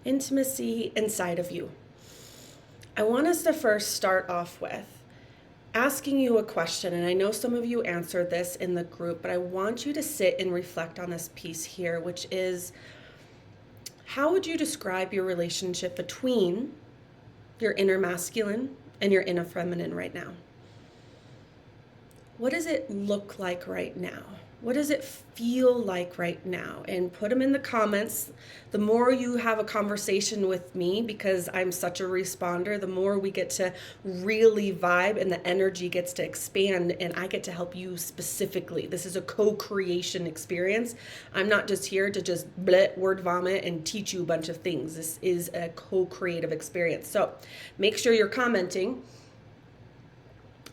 Intimacy inside of you. I want us to first start off with asking you a question, and I know some of you answered this in the group, but I want you to sit and reflect on this piece here, which is, how would you describe your relationship between your inner masculine and your inner feminine right now? What does it look like right now? What does it feel like right now? And put them in the comments. The more you have a conversation with me, because I'm such a responder, the more we get to really vibe and the energy gets to expand, and I get to help you specifically. This is a co-creation experience. I'm not just here to just word vomit and teach you a bunch of things. This is a co-creative experience. So make sure you're commenting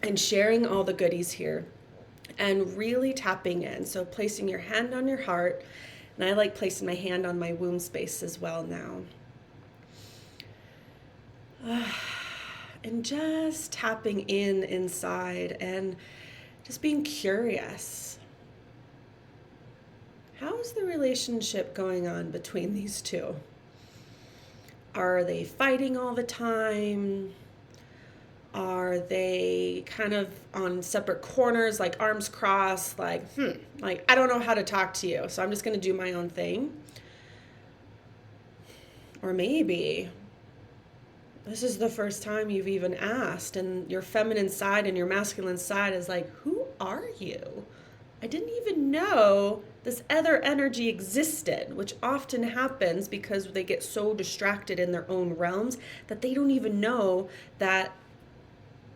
and sharing all the goodies here and really tapping in. So placing your hand on your heart, and I like placing my hand on my womb space as well now. And just tapping in inside and just being curious. How's the relationship going on between these two? Are they fighting all the time? Are they kind of on separate corners, like arms crossed, like, I don't know how to talk to you, so I'm just going to do my own thing? Or maybe this is the first time you've even asked, and your feminine side and your masculine side is like, who are you? I didn't even know this other energy existed, which often happens because they get so distracted in their own realms that they don't even know that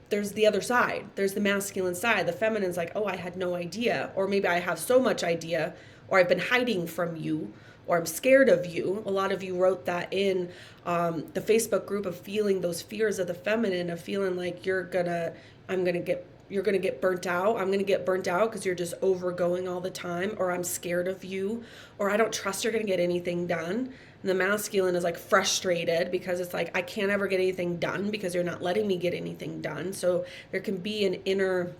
there's the other side. There's the masculine side. The feminine's like, oh, I had no idea. Or maybe I have so much idea, or I've been hiding from you, or I'm scared of you. A lot of you wrote that in the Facebook group of feeling those fears of the feminine, of feeling like you're gonna get burnt out. I'm gonna get burnt out because you're just overgoing all the time, or I'm scared of you, or I don't trust you're gonna get anything done. And the masculine is like frustrated because it's like, I can't ever get anything done because you're not letting me get anything done. So there can be an inner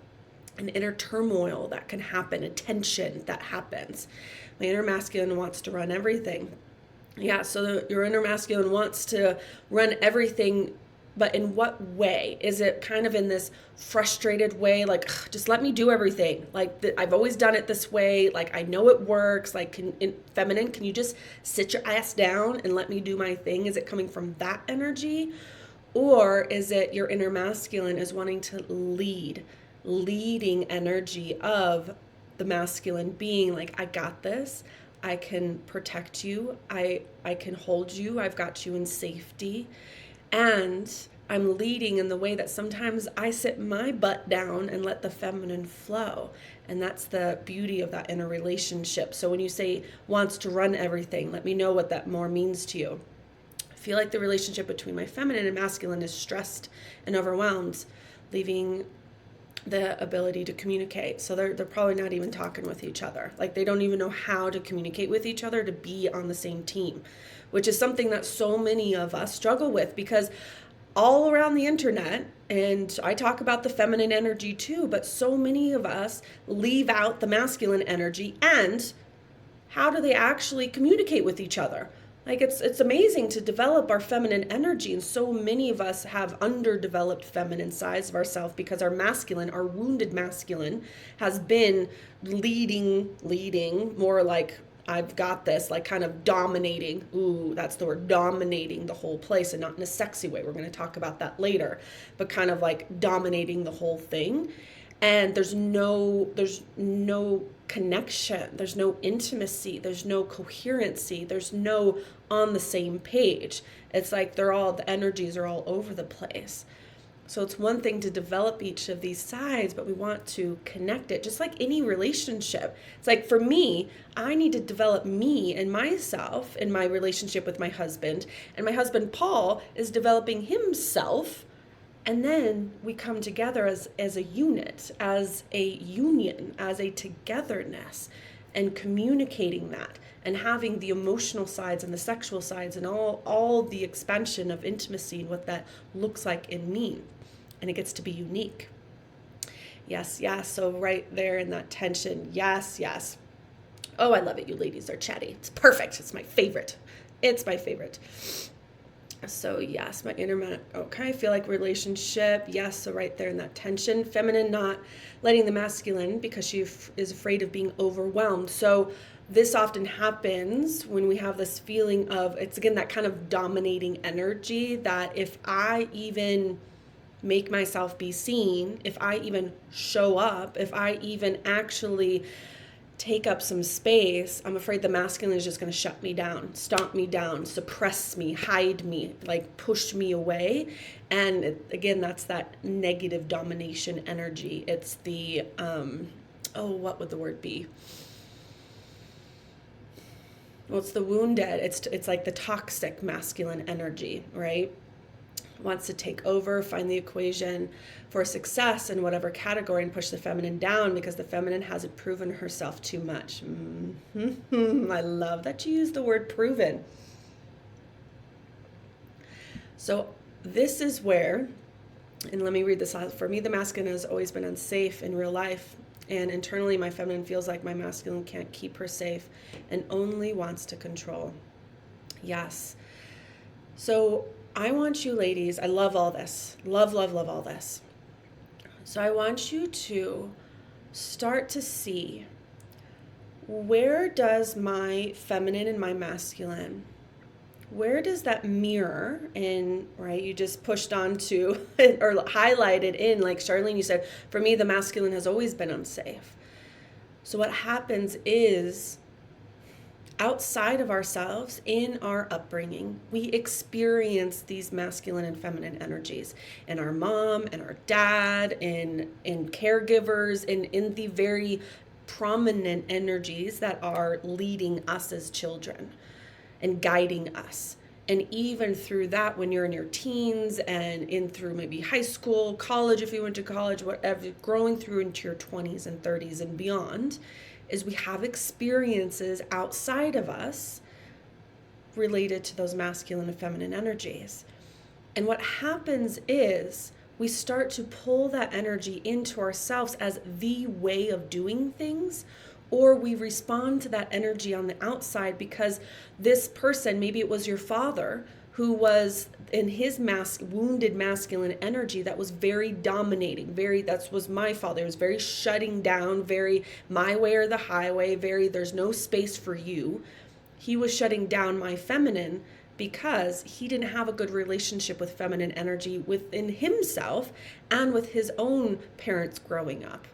turmoil that can happen, a tension that happens. My inner masculine wants to run everything. Yeah, so your inner masculine wants to run everything, but in what way? Is it kind of in this frustrated way, like, just let me do everything? Like, I've always done it this way. Like, I know it works. Like, feminine, can you just sit your ass down and let me do my thing? Is it coming from that energy? Or is it your inner masculine is wanting to leading energy of the masculine being like, I got this. I can protect you. I can hold you. I've got you in safety. And I'm leading in the way that sometimes I sit my butt down and let the feminine flow. And that's the beauty of that inner relationship. So when you say wants to run everything, let me know what that more means to you. I feel like the relationship between my feminine and masculine is stressed and overwhelmed, leaving the ability to communicate. So they're probably not even talking with each other. Like, they don't even know how to communicate with each other to be on the same team, which is something that so many of us struggle with, because all around the internet, and I talk about the feminine energy too, but so many of us leave out the masculine energy. And how do they actually communicate with each other? Like, it's amazing to develop our feminine energy, and so many of us have underdeveloped feminine sides of ourselves because our masculine, our wounded masculine, has been leading more like, I've got this, like kind of dominating. Ooh, that's the word, dominating the whole place, and not in a sexy way. We're going to talk about that later, but kind of like dominating the whole thing. And there's no connection, there's no intimacy, there's no coherency, there's no on the same page. It's like the energies are all over the place. So it's one thing to develop each of these sides, but we want to connect it, just like any relationship. It's like, for me, I need to develop me and myself in my relationship with my husband, and my husband Paul is developing himself. And then we come together as a unit, as a union, as a togetherness, and communicating that, and having the emotional sides and the sexual sides and all the expansion of intimacy and what that looks like in me. And it gets to be unique. Yes, yes. So right there in that tension. Yes, yes. Oh, I love it. You ladies are chatty. It's perfect. It's my favorite. It's my favorite. So yes, my inner man. Okay, I feel like relationship. Yes, so right there in that tension, feminine not letting the masculine because she is afraid of being overwhelmed. So this often happens when we have this feeling of, it's again that kind of dominating energy, that if I even make myself be seen, if I even show up, if I even actually take up some space, I'm afraid the masculine is just going to shut me down, stomp me down, suppress me, hide me, like push me away. And again, that's that negative domination energy. It's the, what would the word be? Well, it's the wounded. It's like the toxic masculine energy, right? Wants to take over, find the equation for success in whatever category, and push the feminine down because the feminine hasn't proven herself too much. I love that you use the word proven. So this is where, and let me read this out. For me, the masculine has always been unsafe in real life. And internally, my feminine feels like my masculine can't keep her safe and only wants to control. Yes. So I want you ladies, I love all this. Love all this. So I want you to start to see, where does my feminine and my masculine, where does that mirror in, right? You just pushed onto or highlighted in, like Charlene, you said, for me, the masculine has always been unsafe. So what happens is, outside of ourselves, in our upbringing, we experience these masculine and feminine energies in our mom and our dad, in caregivers, in the very prominent energies that are leading us as children and guiding us. And even through that, when you're in your teens and in through maybe high school, college, if you went to college, whatever, growing through into your 20s and 30s and beyond, is we have experiences outside of us related to those masculine and feminine energies. And what happens is we start to pull that energy into ourselves as the way of doing things, or we respond to that energy on the outside because this person, maybe it was your father, who was in his wounded masculine energy that was very dominating, that was my father. It was very shutting down, very my way or the highway, very there's no space for you. He was shutting down my feminine because he didn't have a good relationship with feminine energy within himself and with his own parents growing up.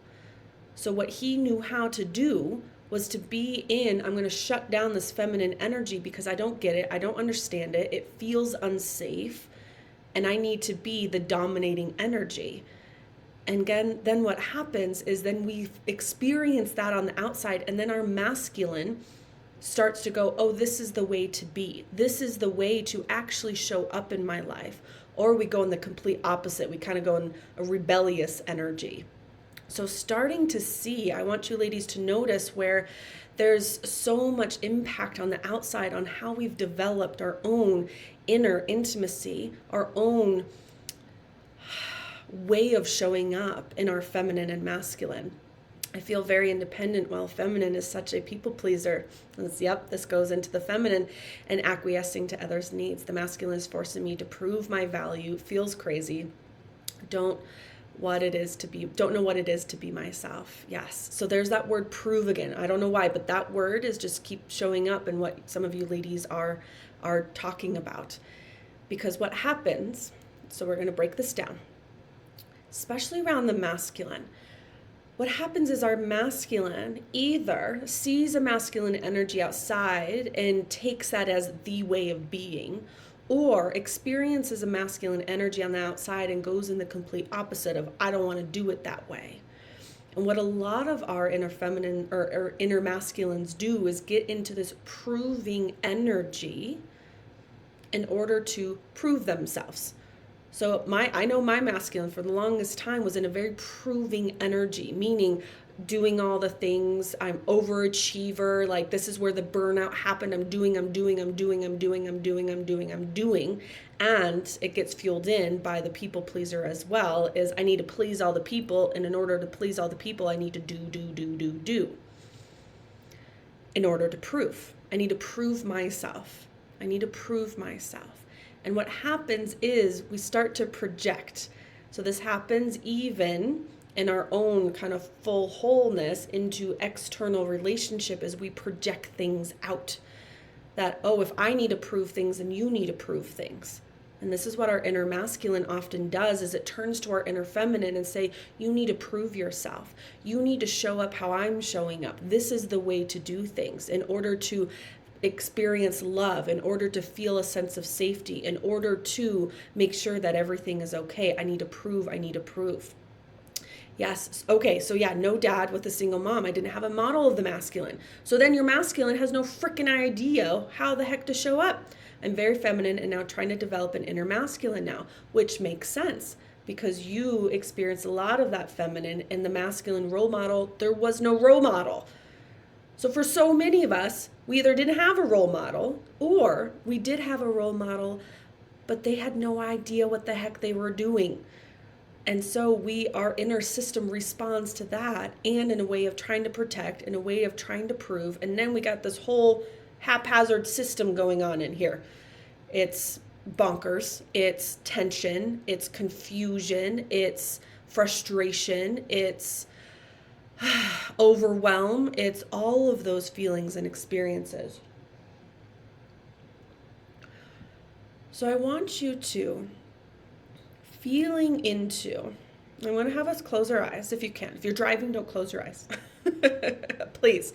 So what he knew how to do was to be in, I'm going to shut down this feminine energy because I don't get it, I don't understand it, it feels unsafe, and I need to be the dominating energy. And then what happens is then we experience that on the outside, and then our masculine starts to go, oh, this is the way to be. This is the way to actually show up in my life. Or we go in the complete opposite. We kind of go in a rebellious energy. So starting to see, I want you ladies to notice where there's so much impact on the outside on how we've developed our own inner intimacy, our own way of showing up in our feminine and masculine. I feel very independent while feminine is such a people pleaser. This goes into the feminine and acquiescing to others' needs. The masculine is forcing me to prove my value, feels crazy. Don't know what it is to be myself. Yes. So there's that word prove again. I don't know why, but that word is just keep showing up in what some of you ladies are talking about. Because what happens, so we're going to break this down, especially around the masculine. What happens is our masculine either sees a masculine energy outside and takes that as the way of being, or experiences a masculine energy on the outside and goes in the complete opposite of, I don't want to do it that way. And what a lot of our inner feminine or inner masculines do is get into this proving energy in order to prove themselves. So I know my masculine for the longest time was in a very proving energy, meaning doing all the things. I'm overachiever. Like this is where the burnout happened. I'm doing. And it gets fueled in by the people pleaser as well, is I need to please all the people. And in order to please all the people, I need to do in order to prove. I need to prove myself. I need to prove myself. And what happens is we start to project. So this happens even in our own kind of full wholeness into external relationship as we project things out. That, oh, if I need to prove things, then you need to prove things. And this is what our inner masculine often does, is it turns to our inner feminine and say, you need to prove yourself. You need to show up how I'm showing up. This is the way to do things in order to experience love, in order to feel a sense of safety, in order to make sure that everything is okay. I need to prove, I need to prove. Yes. Okay. So yeah, no dad with a single mom. I didn't have a model of the masculine. So then your masculine has no freaking idea how the heck to show up. I'm very feminine and now trying to develop an inner masculine now, which makes sense because you experienced a lot of that feminine in the masculine role model. There was no role model. So for so many of us, we either didn't have a role model or we did have a role model, but they had no idea what the heck they were doing. And so our inner system responds to that, and in a way of trying to protect, in a way of trying to prove. And then we got this whole haphazard system going on in here. It's bonkers, it's tension, it's confusion, it's frustration, it's overwhelm, it's all of those feelings and experiences. So I want you to feeling into, I want to have us close our eyes if you can. If you're driving, don't close your eyes. Please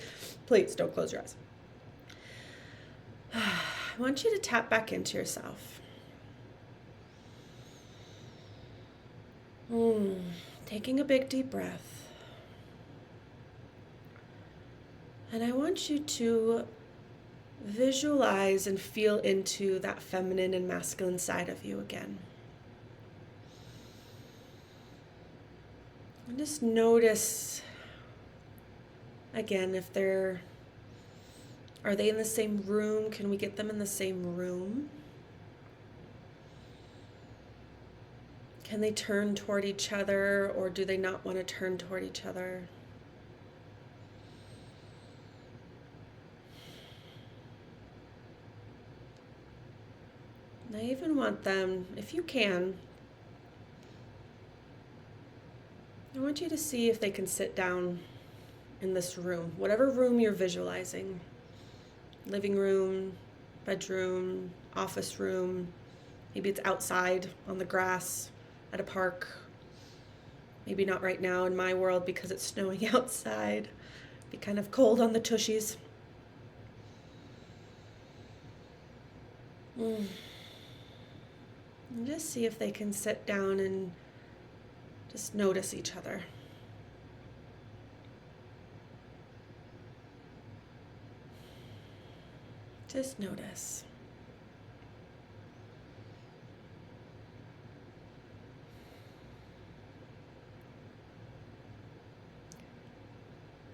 don't close your eyes. I want you to tap back into yourself. Taking a big deep breath. And I want you to visualize and feel into that feminine and masculine side of you again. And just notice, again, if are they in the same room? Can we get them in the same room? Can they turn toward each other, or do they not want to turn toward each other? And I even want them, if you can, I want you to see if they can sit down in this room, whatever room you're visualizing. Living room, bedroom, office room. Maybe it's outside on the grass at a park. Maybe not right now in my world because it's snowing outside. Be kind of cold on the tushies. And just see if they can sit down and just notice each other. Just notice.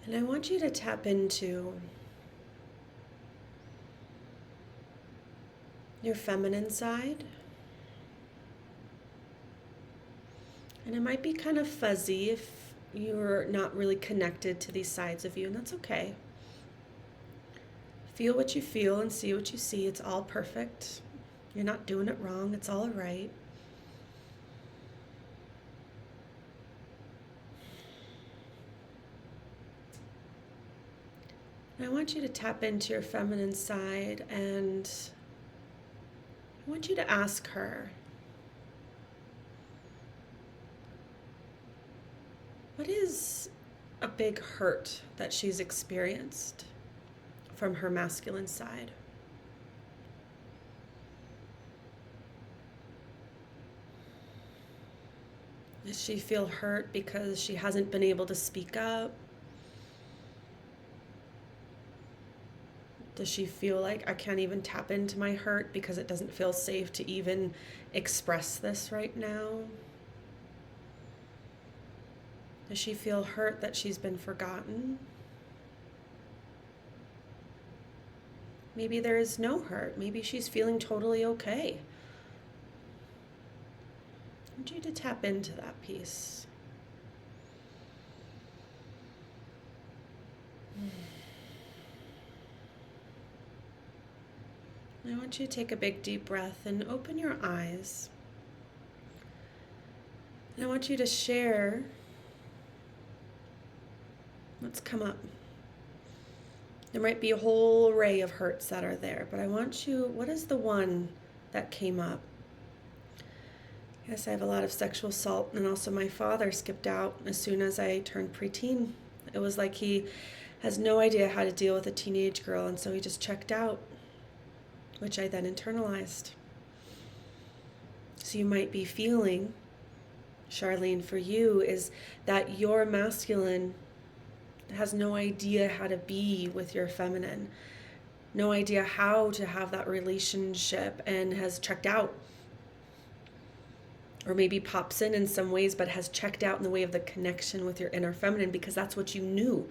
And I want you to tap into your feminine side. And it might be kind of fuzzy if you're not really connected to these sides of you, and that's okay. Feel what you feel and see what you see. It's all perfect. You're not doing it wrong. It's all right. I want you to tap into your feminine side, and I want you to ask her, what is a big hurt that she's experienced from her masculine side? Does she feel hurt because she hasn't been able to speak up? Does she feel like I can't even tap into my hurt because it doesn't feel safe to even express this right now? Does she feel hurt that she's been forgotten? Maybe there is no hurt. Maybe she's feeling totally okay. I want you to tap into that piece. I want you to take a big deep breath and open your eyes. And I want you to share what's come up. There might be a whole array of hurts that are there, but I want you, what is the one that came up? Yes, I have a lot of sexual assault, and also my father skipped out as soon as I turned preteen. It was like he has no idea how to deal with a teenage girl, and so he just checked out, which I then internalized. So you might be feeling, Charlene, for you, is that your masculine has no idea how to be with your feminine, no idea how to have that relationship, and has checked out. Or maybe pops in some ways, but has checked out in the way of the connection with your inner feminine, because that's what you knew.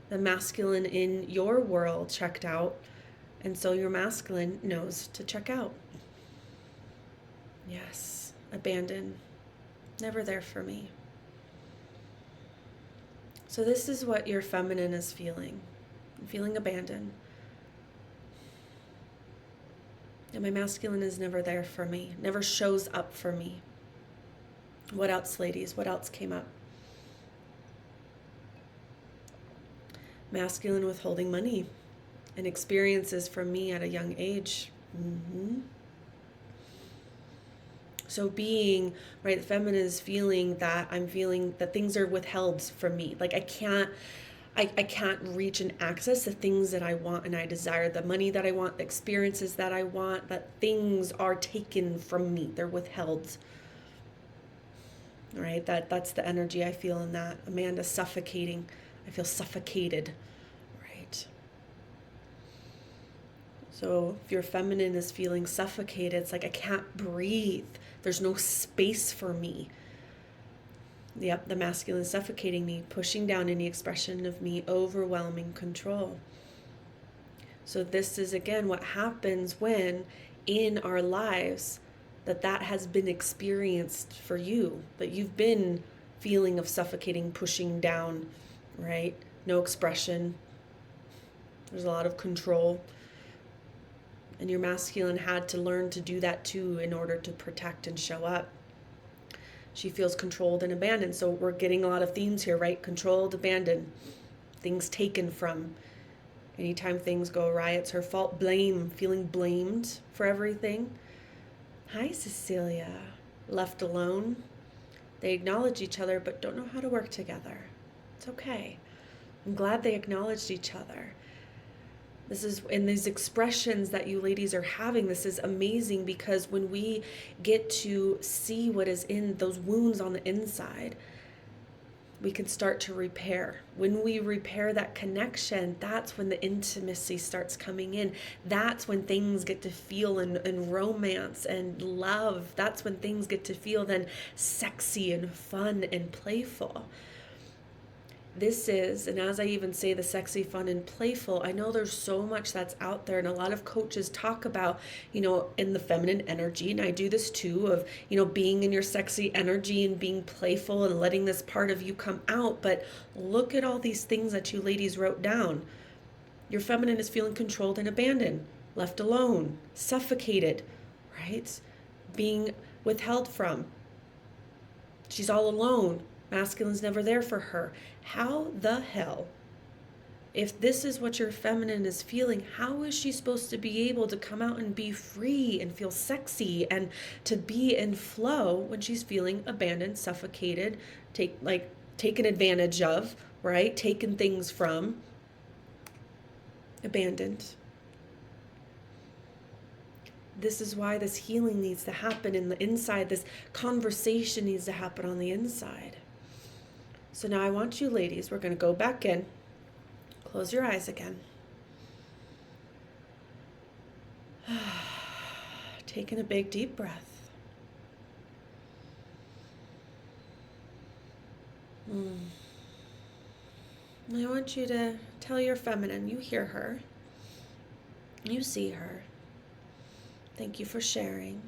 The masculine in your world checked out, and so your masculine knows to check out. Yes, abandoned, never there for me. So this is what your feminine is feeling. I'm feeling abandoned. And my masculine is never there for me, never shows up for me. What else, ladies? What else came up? Masculine withholding money and experiences from me at a young age. So being, right, the feminine is feeling that I'm feeling that things are withheld from me. Like I can't reach and access the things that I want and I desire, the money that I want, the experiences that I want, that things are taken from me. They're withheld. All right, that's the energy I feel in that. Amanda, suffocating. I feel suffocated. Right. So if your feminine is feeling suffocated, it's like I can't breathe. There's no space for me. Yep, the masculine suffocating me, pushing down any expression of me, overwhelming control. So this is, again, what happens when in our lives that has been experienced for you, that you've been feeling of suffocating, pushing down, right? No expression. There's a lot of control. And your masculine had to learn to do that too in order to protect and show up. She feels controlled and abandoned. So we're getting a lot of themes here, right? Controlled, abandoned, things taken from. Anytime things go awry, it's her fault. Blame, feeling blamed for everything. Hi, Cecilia. Left alone. They acknowledge each other but don't know how to work together. It's okay. I'm glad they acknowledged each other. This is in these expressions that you ladies are having. This is amazing, because when we get to see what is in those wounds on the inside, we can start to repair. When we repair that connection, that's when the intimacy starts coming in. That's when things get to feel and romance and love. That's when things get to feel then sexy and fun and playful. This is, and as I even say the sexy, fun, and playful, I know there's so much that's out there, and a lot of coaches talk about, in the feminine energy, and I do this too, of, being in your sexy energy and being playful and letting this part of you come out. But look at all these things that you ladies wrote down. Your feminine is feeling controlled and abandoned, left alone, suffocated, right? Being withheld from. She's all alone. Masculine's never there for her. How the hell, if this is what your feminine is feeling, how is she supposed to be able to come out and be free and feel sexy and to be in flow when she's feeling abandoned, suffocated, taken advantage of, right? Taken things from, abandoned. This is why this healing needs to happen in the inside. This conversation needs to happen on the inside. So now I want you ladies, we're going to go back in. Close your eyes again. Taking a big deep breath. I want you to tell your feminine, you hear her. You see her. Thank you for sharing.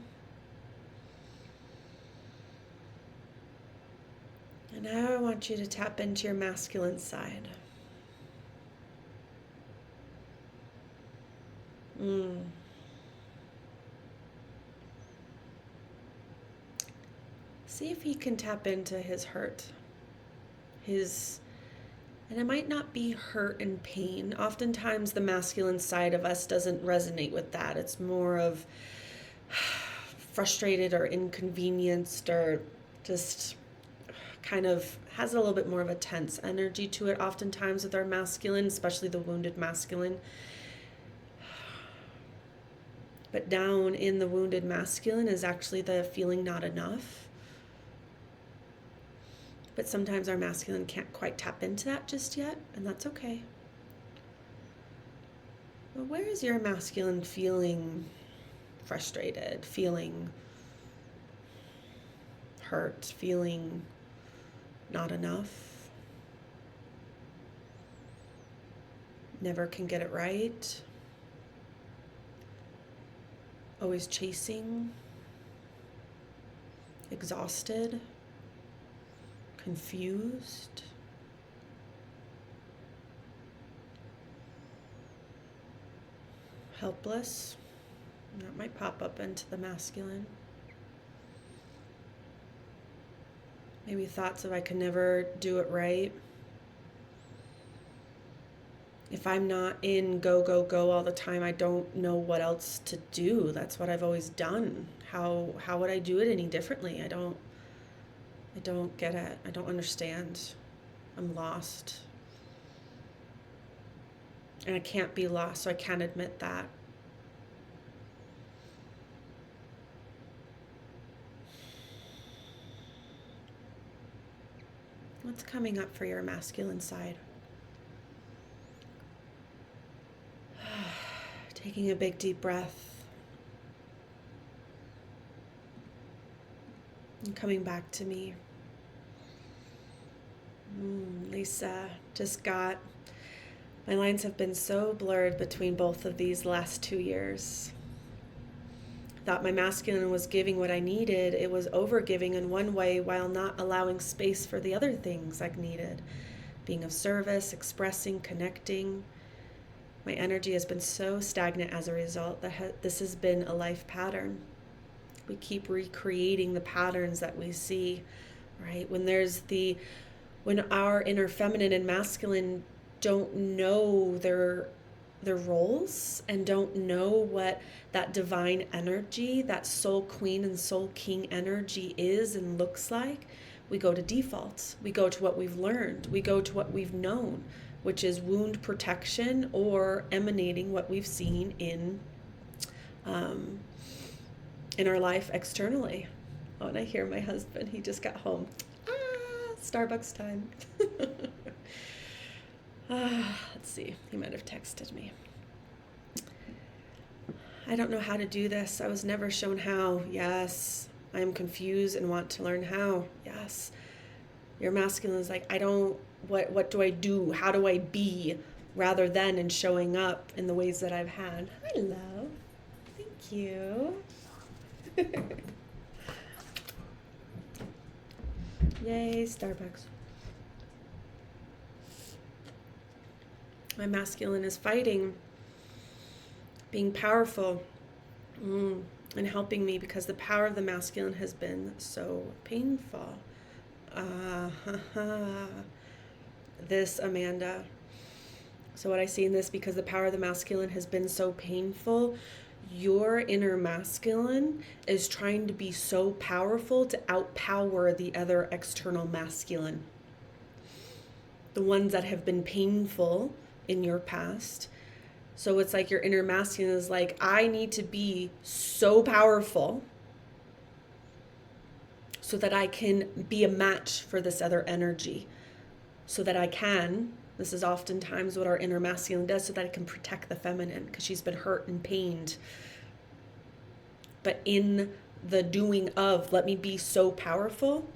And now I want you to tap into your masculine side. See if he can tap into his hurt. And it might not be hurt and pain. Oftentimes the masculine side of us doesn't resonate with that. It's more of frustrated or inconvenienced, or just kind of has a little bit more of a tense energy to it oftentimes with our masculine, especially the wounded masculine. But down in the wounded masculine is actually the feeling not enough. But sometimes our masculine can't quite tap into that just yet, and that's okay. But where is your masculine feeling frustrated, feeling hurt, feeling not enough? Never can get it right? Always chasing? Exhausted? Confused? Helpless? That might pop up into the masculine. Maybe thoughts of I can never do it right. If I'm not in go, go, go all the time, I don't know what else to do. That's what I've always done. How would I do it any differently? I don't get it. I don't understand. I'm lost. And I can't be lost, so I can't admit that. What's coming up for your masculine side? Taking a big deep breath. And coming back to me. Lisa just got, my lines have been so blurred between both of these last 2 years. Thought my masculine was giving what I needed. It was over-giving in one way while not allowing space for the other things I needed. Being of service, expressing, connecting. My energy has been so stagnant as a result that this has been a life pattern. We keep recreating the patterns that we see, right? When our inner feminine and masculine don't know their roles and don't know what that divine energy, that soul queen and soul king energy is and looks like, we go to default. We go to what we've learned. We go to what we've known, which is wound protection or emanating what we've seen in our life externally. Oh, and I hear my husband. He just got home. Starbucks time. Let's see. He might have texted me. I don't know how to do this. I was never shown how. Yes. I am confused and want to learn how. Yes. Your masculine is like, what do I do? How do I be? Rather than in showing up in the ways that I've had. Hi, love. Thank you. Yay, Starbucks. My masculine is fighting, being powerful, and helping me because the power of the masculine has been so painful. This, Amanda. So what I see in this, because the power of the masculine has been so painful, your inner masculine is trying to be so powerful to outpower the other external masculine. The ones that have been painful in your past. So it's like your inner masculine is like, I need to be so powerful so that I can be a match for this other energy. So that I can, this is oftentimes what our inner masculine does, so that it can protect the feminine because she's been hurt and pained. But in the doing of, let me be so powerful,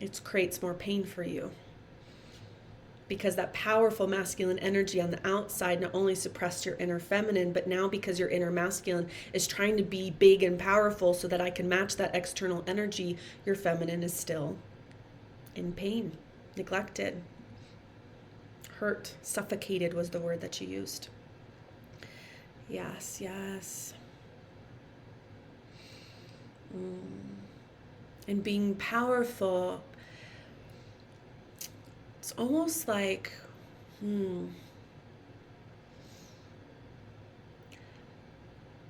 it creates more pain for you. Because that powerful masculine energy on the outside not only suppressed your inner feminine, but now because your inner masculine is trying to be big and powerful so that I can match that external energy, your feminine is still in pain, neglected, hurt, suffocated was the word that you used. Yes, yes. And being powerful, it's almost like,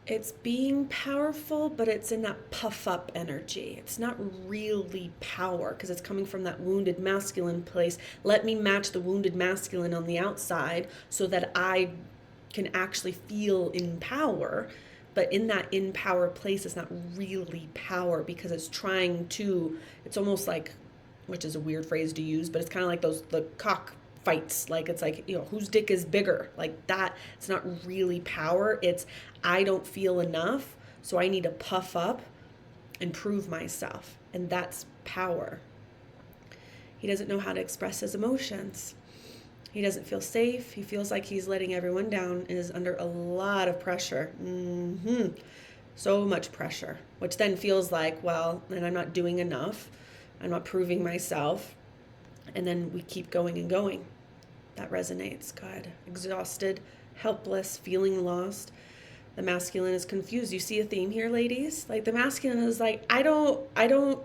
it's being powerful, but it's in that puff up energy. It's not really power because it's coming from that wounded masculine place. Let me match the wounded masculine on the outside so that I can actually feel in power. But in that in power place, it's not really power because it's trying to, it's almost like, which is a weird phrase to use, but it's kind of like the cock fights. Like, it's like, whose dick is bigger? Like that. It's not really power. It's, I don't feel enough, so I need to puff up and prove myself. And that's power. He doesn't know how to express his emotions. He doesn't feel safe. He feels like he's letting everyone down and is under a lot of pressure. So much pressure, which then feels like, well, then I'm not doing enough. I'm not proving myself. And then we keep going and going. That resonates. God, exhausted, helpless, feeling lost. The masculine is confused. You see a theme here, ladies? Like the masculine is like, I don't know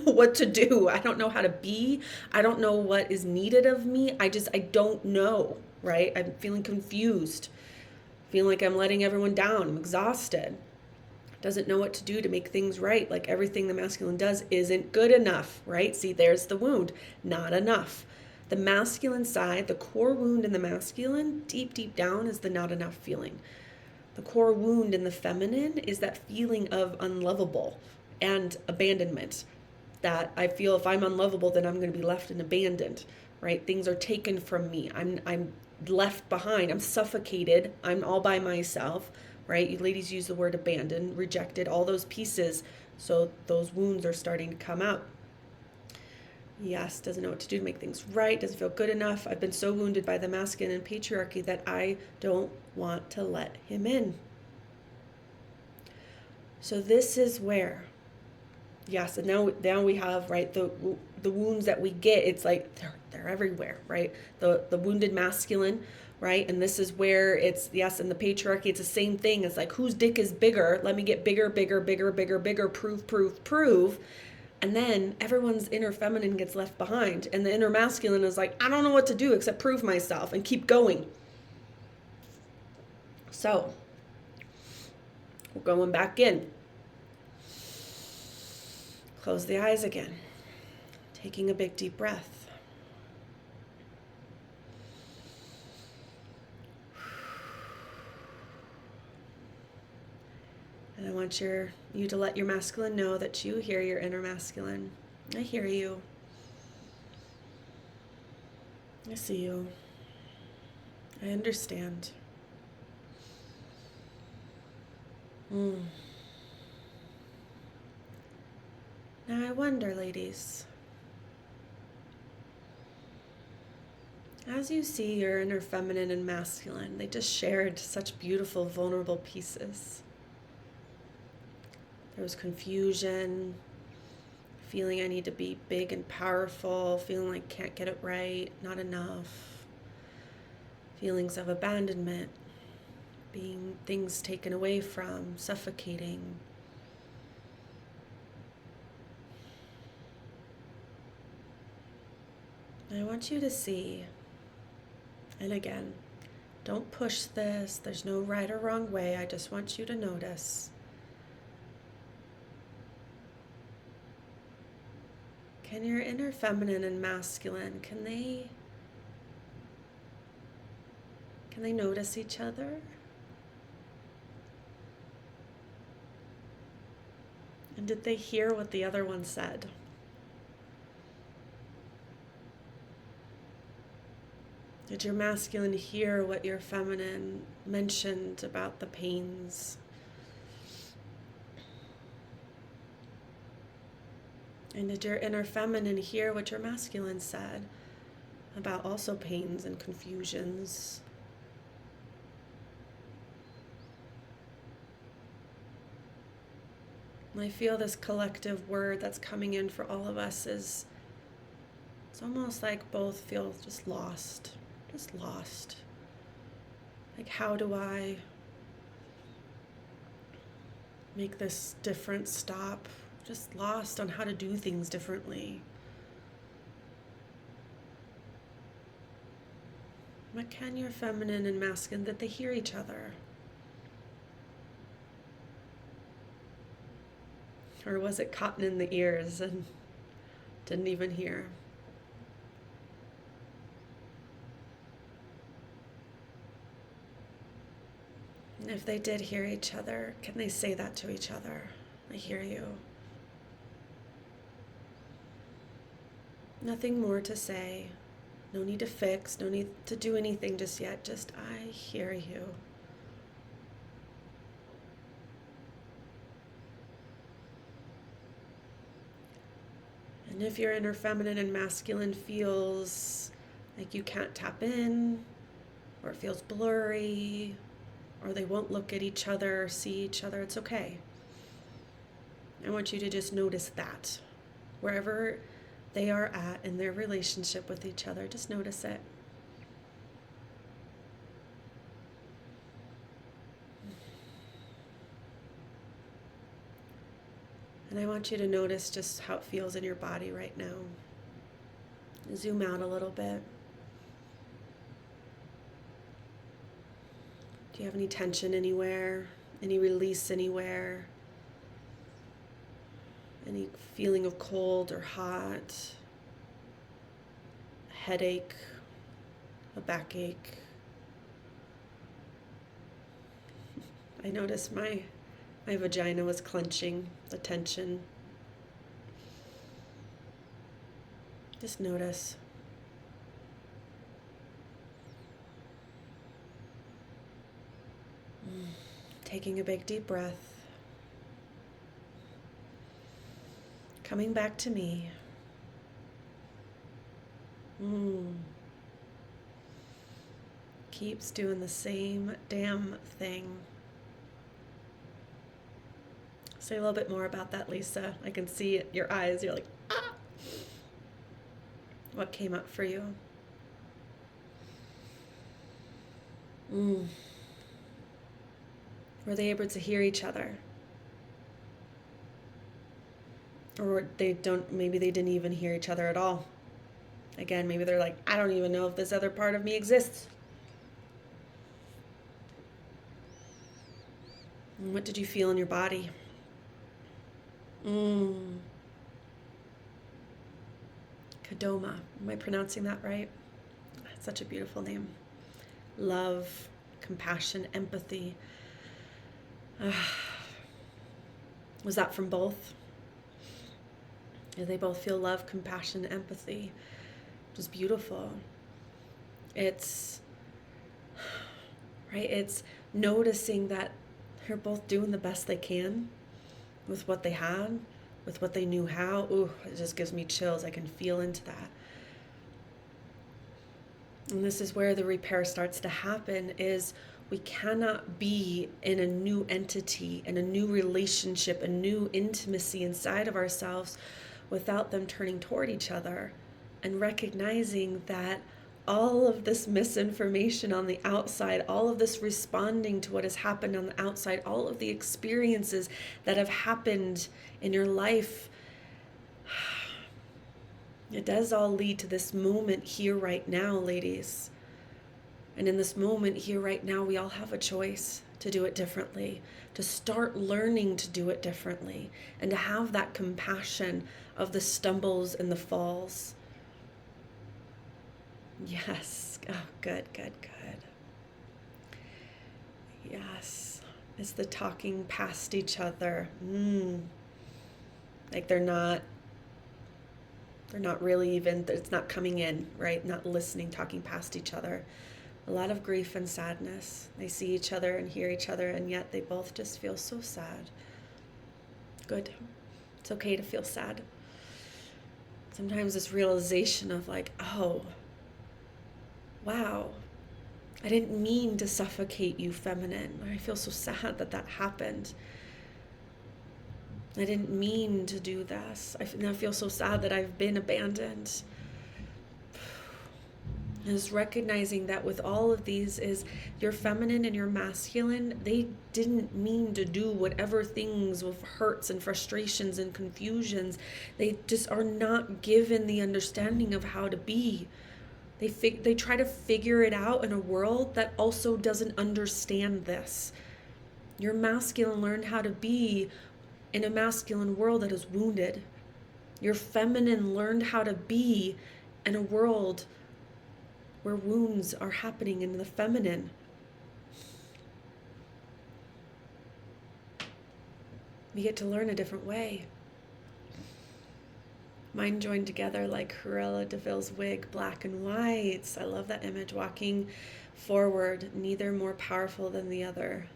what to do. I don't know how to be. I don't know what is needed of me. I don't know, right? I'm feeling confused. Feeling like I'm letting everyone down. I'm exhausted. Doesn't know what to do to make things right. Like everything the masculine does isn't good enough, right? See, there's the wound. Not enough. The masculine side, the core wound in the masculine, deep, deep down is the not enough feeling. The core wound in the feminine is that feeling of unlovable and abandonment. That I feel if I'm unlovable, then I'm going to be left and abandoned, right? Things are taken from me. I'm left behind. I'm suffocated. I'm all by myself, right? You ladies use the word abandoned, rejected, all those pieces. So those wounds are starting to come out. Yes, doesn't know what to do to make things right, doesn't feel good enough. I've been so wounded by the masculine and patriarchy that I don't want to let him in. So this is where, yes, and now we have, right, the wounds that we get, it's like they're everywhere, right? The wounded masculine, right? And this is where it's, yes, and the patriarchy, it's the same thing. It's like, whose dick is bigger? Let me get bigger, prove. And then everyone's inner feminine gets left behind. And the inner masculine is like, I don't know what to do except prove myself and keep going. So, we're going back in. Close the eyes again. Taking a big deep breath. And I want you to let your masculine know that you hear your inner masculine. I hear you. I see you. I understand. Now I wonder, ladies, as you see your inner feminine and masculine, they just shared such beautiful, vulnerable pieces. There was confusion, feeling I need to be big and powerful, feeling like can't get it right, not enough. Feelings of abandonment, being things taken away from, suffocating. I want you to see, and again, don't push this, there's no right or wrong way, I just want you to notice. Can your inner feminine and masculine, can they notice each other? And did they hear what the other one said? Did your masculine hear what your feminine mentioned about the pains? And did your inner feminine hear what your masculine said about also pains and confusions? And I feel this collective word that's coming in for all of us is, it's almost like both feel just lost. Like, how do I make this difference stop, just lost on how to do things differently. But can your feminine and masculine, that they hear each other? Or was it cotton in the ears and didn't even hear? And if they did hear each other, can they say that to each other? I hear you. Nothing more to say. No need to fix, no need to do anything just yet. Just, I hear you. And if your inner feminine and masculine feels like you can't tap in, or it feels blurry, or they won't look at each other or see each other, it's okay. I want you to just notice that. Wherever they are at in their relationship with each other, just notice it. And I want you to notice just how it feels in your body right now. Zoom out a little bit. Do you have any tension anywhere? Any release anywhere? Any feeling of cold or hot? A headache? A backache? I noticed my vagina was clenching, the tension. Just notice. Taking a big deep breath. Coming back to me. Keeps doing the same damn thing. Say a little bit more about that, Lisa. I can see it, your eyes. You're like, ah! What came up for you? Were they able to hear each other? Or maybe they didn't even hear each other at all. Again, maybe they're like, I don't even know if this other part of me exists. And what did you feel in your body? Kadoma. Am I pronouncing that right? That's such a beautiful name. Love, compassion, empathy. Was that from both? Did they both feel love, compassion, empathy? It was beautiful. It's noticing that they're both doing the best they can with what they had, with what they knew how. Ooh, it just gives me chills. I can feel into that. And this is where the repair starts to happen, is we cannot be in a new entity, in a new relationship, a new intimacy inside of ourselves without them turning toward each other and recognizing that all of this misinformation on the outside, all of this responding to what has happened on the outside, all of the experiences that have happened in your life, it does all lead to this moment here right now, ladies. And in this moment here right now, we all have a choice to do it differently, to start learning to do it differently, and to have that compassion of the stumbles and the falls. Yes. Oh, good. Yes. It's the talking past each other. Like they're not really even, it's not coming in, right? Not listening, talking past each other. A lot of grief and sadness. They see each other and hear each other, and yet they both just feel so sad. Good. It's okay to feel sad. Sometimes this realization of like, oh, wow, I didn't mean to suffocate you, feminine. I feel so sad that happened. I didn't mean to do this. I feel so sad that I've been abandoned. is recognizing that with all of these is your feminine and your masculine, they didn't mean to do whatever things with hurts and frustrations and confusions. They just are not given the understanding of how to be. They try to figure it out in a world that also doesn't understand this. Your masculine learned how to be in a masculine world that is wounded. Your feminine learned how to be in a world where wounds are happening in the feminine. We get to learn a different way. Mine joined together like Cruella de Vil's wig, black and white. I love that image, walking forward, neither more powerful than the other.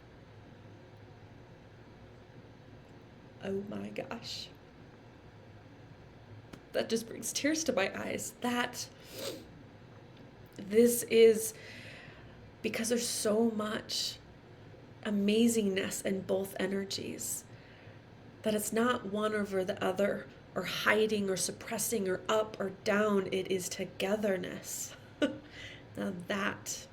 Oh my gosh. That just brings tears to my eyes. This is because there's so much amazingness in both energies that it's not one over the other or hiding or suppressing or up or down. It is togetherness. Now that.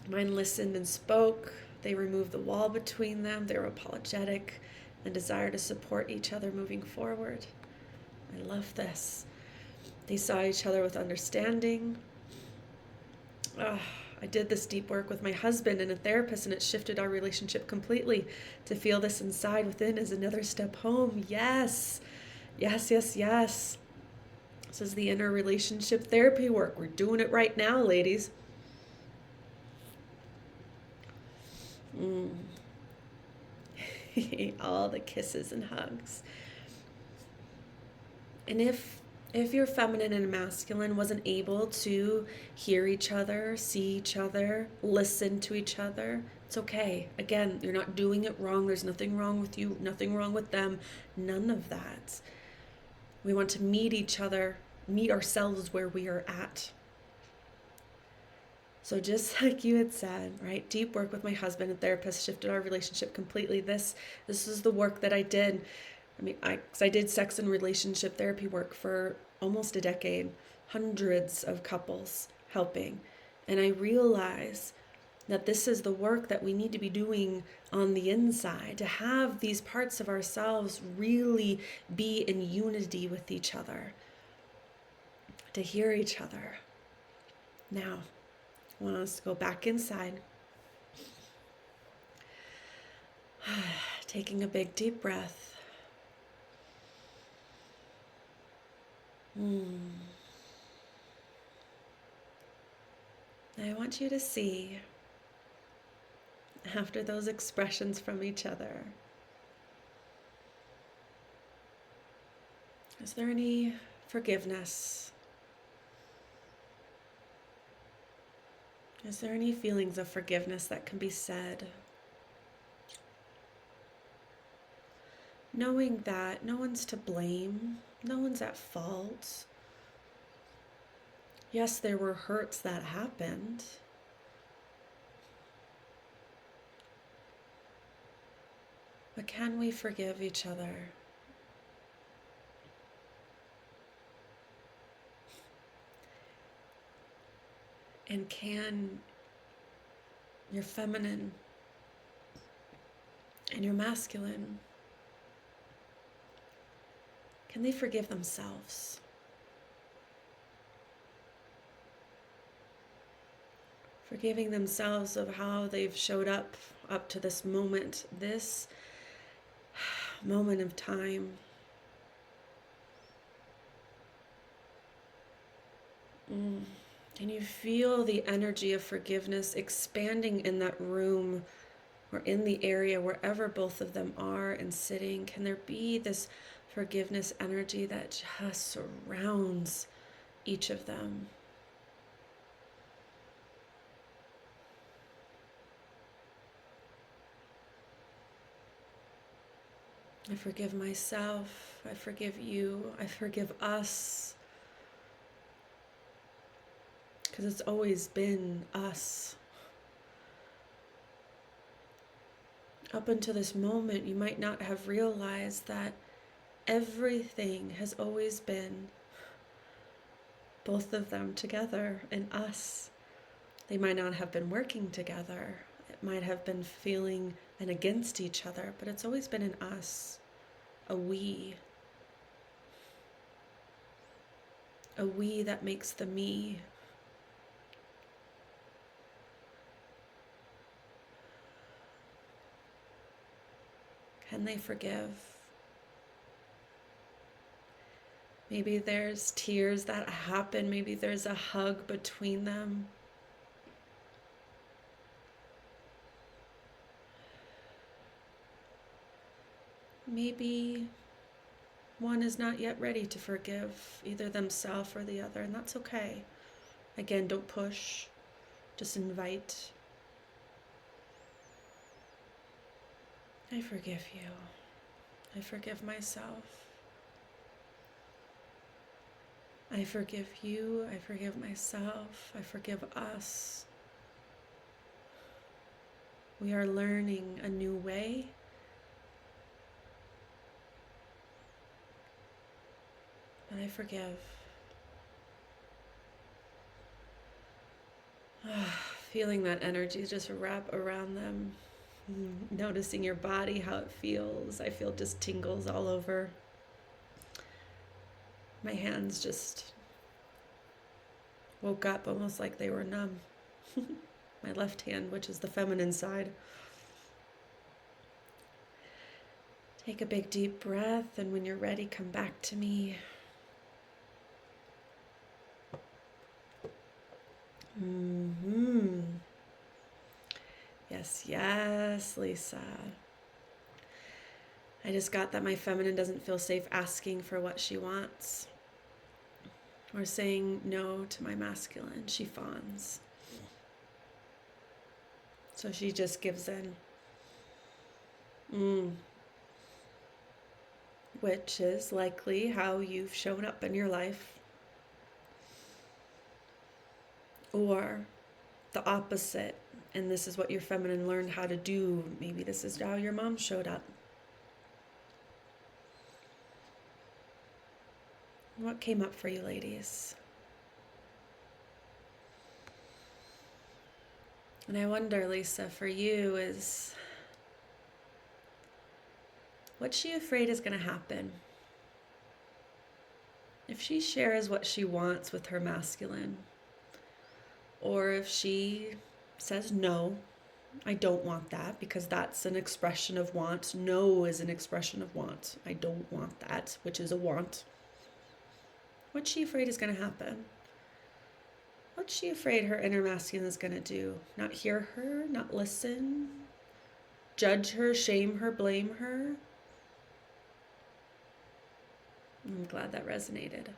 Mine listened and spoke. They removed the wall between them. They were apologetic and desire to support each other moving forward. I love this. They saw each other with understanding. I did this deep work with my husband and a therapist, and it shifted our relationship completely. To feel this inside within is another step home. Yes. This is the inner relationship therapy work. We're doing it right now, ladies. All the kisses and hugs. And if your feminine and masculine wasn't able to hear each other, see each other, listen to each other, it's okay. Again, you're not doing it wrong. There's nothing wrong with you, nothing wrong with them, none of that. We want to meet each other, meet ourselves where we are at. So just like you had said, right? Deep work with my husband and therapist shifted our relationship completely. This is the work that I did. I did sex and relationship therapy work for almost a decade, hundreds of couples helping. And I realize that this is the work that we need to be doing on the inside, to have these parts of ourselves really be in unity with each other, to hear each other. Now, I want us to go back inside. Taking a big deep breath. I want you to see, after those expressions from each other, is there any forgiveness? Is there any feelings of forgiveness that can be said? Knowing that no one's to blame, no one's at fault. Yes, there were hurts that happened. But can we forgive each other? And can your feminine and your masculine, can they forgive themselves? Forgiving themselves of how they've showed up to this moment of time. Can you feel the energy of forgiveness expanding in that room or in the area wherever both of them are and sitting? Can there be this forgiveness energy that just surrounds each of them? I forgive myself. I forgive you. I forgive us. Because it's always been us. Up until this moment, you might not have realized that everything has always been both of them together in us. They might not have been working together. It might have been feeling and against each other, but it's always been in us, a we. A we that makes the me. Can they forgive? Maybe there's tears that happen. Maybe there's a hug between them. Maybe one is not yet ready to forgive either themselves or the other, and that's okay. Again, don't push, just invite. I forgive you. I forgive myself. I forgive you. I forgive myself. I forgive us. We are learning a new way. But I forgive. Feeling that energy just wrap around them. Noticing your body, how it feels. I feel just tingles all over. My hands just woke up almost like they were numb. My left hand, which is the feminine side. Take a big deep breath, and when you're ready, come back to me. Yes, yes, Lisa. I just got that my feminine doesn't feel safe asking for what she wants or saying no to my masculine. She fawns. So she just gives in. Which is likely how you've shown up in your life. Or the opposite, and this is what your feminine learned how to do. Maybe this is how your mom showed up. What came up for you, ladies? And I wonder, Lisa, for you is, what's she afraid is going to happen? If she shares what she wants with her masculine, or if she says, no, I don't want that, because that's an expression of want. No is an expression of want. I don't want that, which is a want. What's she afraid is going to happen? What's she afraid her inner masculine is going to do? Not hear her, not listen, judge her, shame her, blame her? I'm glad that resonated.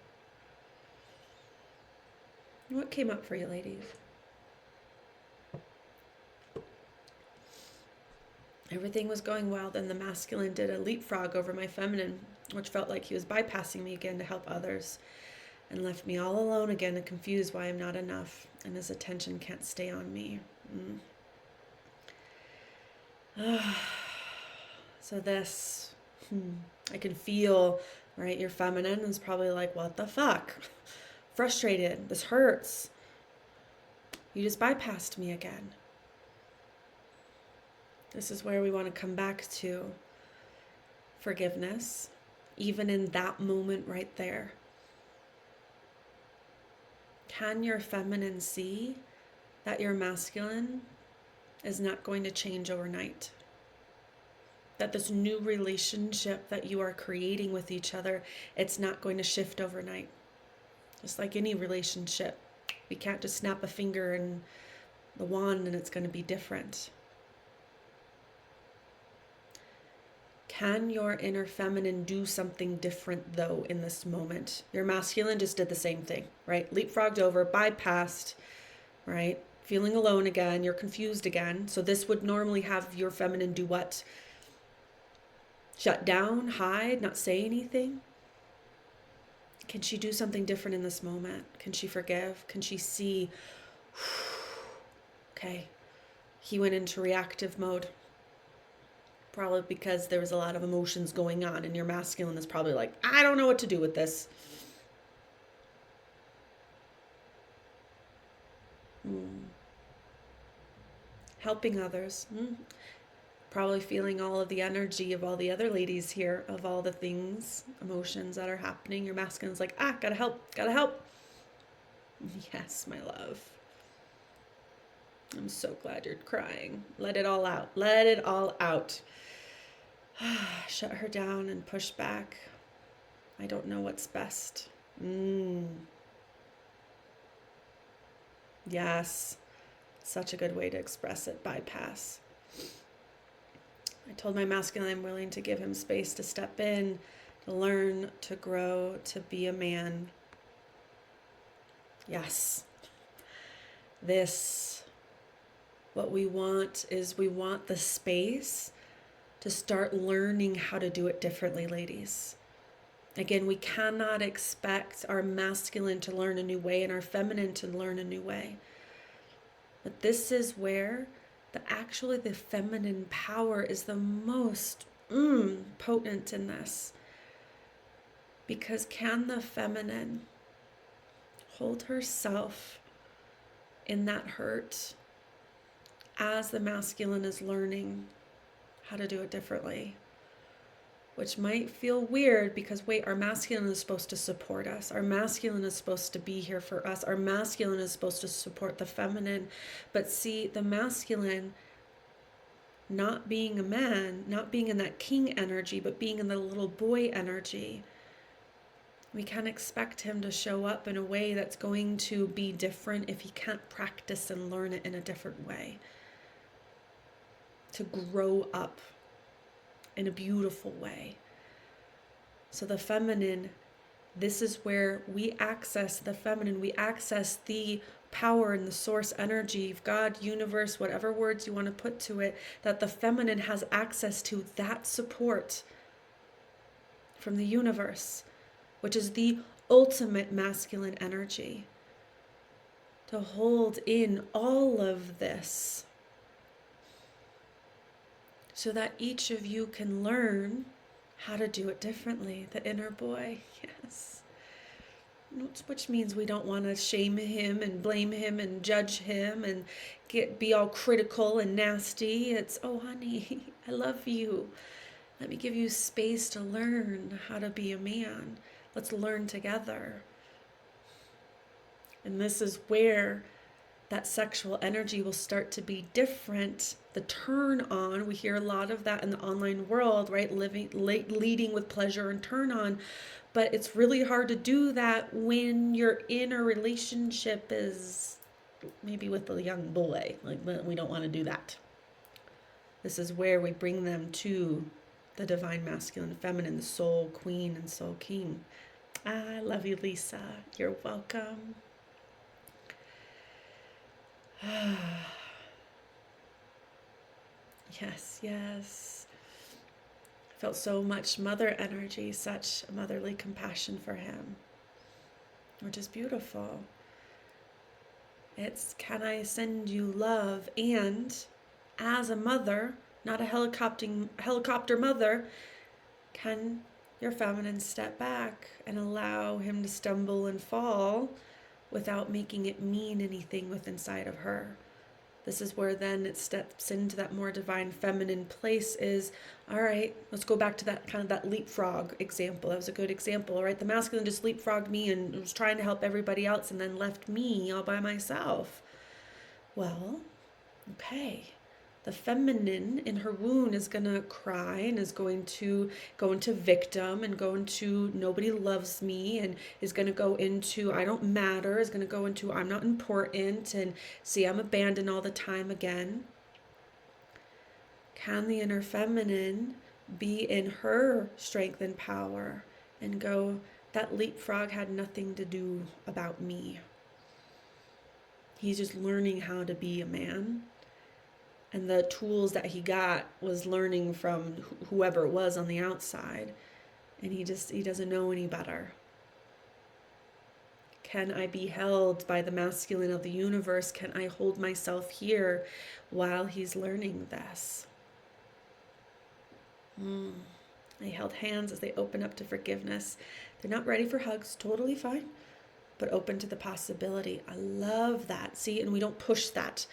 What came up for you, ladies? Everything was going well, then the masculine did a leapfrog over my feminine, which felt like he was bypassing me again to help others, and left me all alone again and confused why I'm not enough, and his attention can't stay on me. So this, I can feel, right, your feminine is probably like, what the fuck? Frustrated, this hurts. You just bypassed me again. This is where we want to come back to forgiveness, even in that moment right there. Can your feminine see that your masculine is not going to change overnight? That this new relationship that you are creating with each other, it's not going to shift overnight. Just like any relationship, we can't just snap a finger and the wand and it's going to be different. Can your inner feminine do something different, though, in this moment? Your masculine just did the same thing, right? Leapfrogged over, bypassed, right? Feeling alone again, you're confused again. So this would normally have your feminine do what? Shut down, hide, not say anything? Can she do something different in this moment? Can she forgive? Can she see, okay, he went into reactive mode. Probably because there was a lot of emotions going on, and your masculine is probably like, I don't know what to do with this. helping others. Probably feeling all of the energy of all the other ladies here, of all the things, emotions that are happening. Your masculine's like, gotta help, gotta help. Yes, my love. I'm so glad you're crying. Let it all out. Let it all out. Shut her down and push back. I don't know what's best. Yes. Such a good way to express it. Bypass. I told my masculine I'm willing to give him space to step in, to learn, to grow, to be a man. Yes. What we want is we want the space to start learning how to do it differently, ladies. Again, we cannot expect our masculine to learn a new way and our feminine to learn a new way. But this is where the feminine power is the most potent in this. Because can the feminine hold herself in that hurt as the masculine is learning how to do it differently? Which might feel weird because, wait, our masculine is supposed to support us. Our masculine is supposed to be here for us. Our masculine is supposed to support the feminine. But see, the masculine, not being a man, not being in that king energy, but being in the little boy energy, we can't expect him to show up in a way that's going to be different if he can't practice and learn it in a different way. To grow up in a beautiful way. So the feminine, this is where we access the feminine. We access the power and the source energy of God, universe, whatever words you want to put to it, that the feminine has access to, that support from the universe, which is the ultimate masculine energy, to hold in all of this, so that each of you can learn how to do it differently. The inner boy, yes. Which means we don't want to shame him and blame him and judge him and be all critical and nasty. It's, oh honey, I love you. Let me give you space to learn how to be a man. Let's learn together. And this is where that sexual energy will start to be different. The turn on, we hear a lot of that in the online world, right? Leading with pleasure and turn on. But it's really hard to do that when you're in a relationship is maybe with a young boy. Like, we don't want to do that. This is where we bring them to the divine masculine, feminine, the soul queen and soul king. I love you, Lisa. You're welcome. Yes. Felt so much mother energy, such motherly compassion for him, which is beautiful. It's, can I send you love? And as a mother, not a helicopter mother, can your feminine step back and allow him to stumble and fall without making it mean anything within inside of her? This is where then it steps into that more divine feminine place is, all right, let's go back to that kind of that leapfrog example. That was a good example, right? The masculine just leapfrogged me and was trying to help everybody else and then left me all by myself. Well, okay. The feminine in her wound is going to cry and is going to go into victim and go into nobody loves me and is going to go into I don't matter, is going to go into I'm not important and see I'm abandoned all the time again. Can the inner feminine be in her strength and power and go, that leapfrog had nothing to do about me. He's just learning how to be a man. And the tools that he got was learning from whoever it was on the outside. And he doesn't know any better. Can I be held by the masculine of the universe? Can I hold myself here while he's learning this? I held hands as they open up to forgiveness. They're not ready for hugs, totally fine, but open to the possibility. I love that. See, and we don't push that.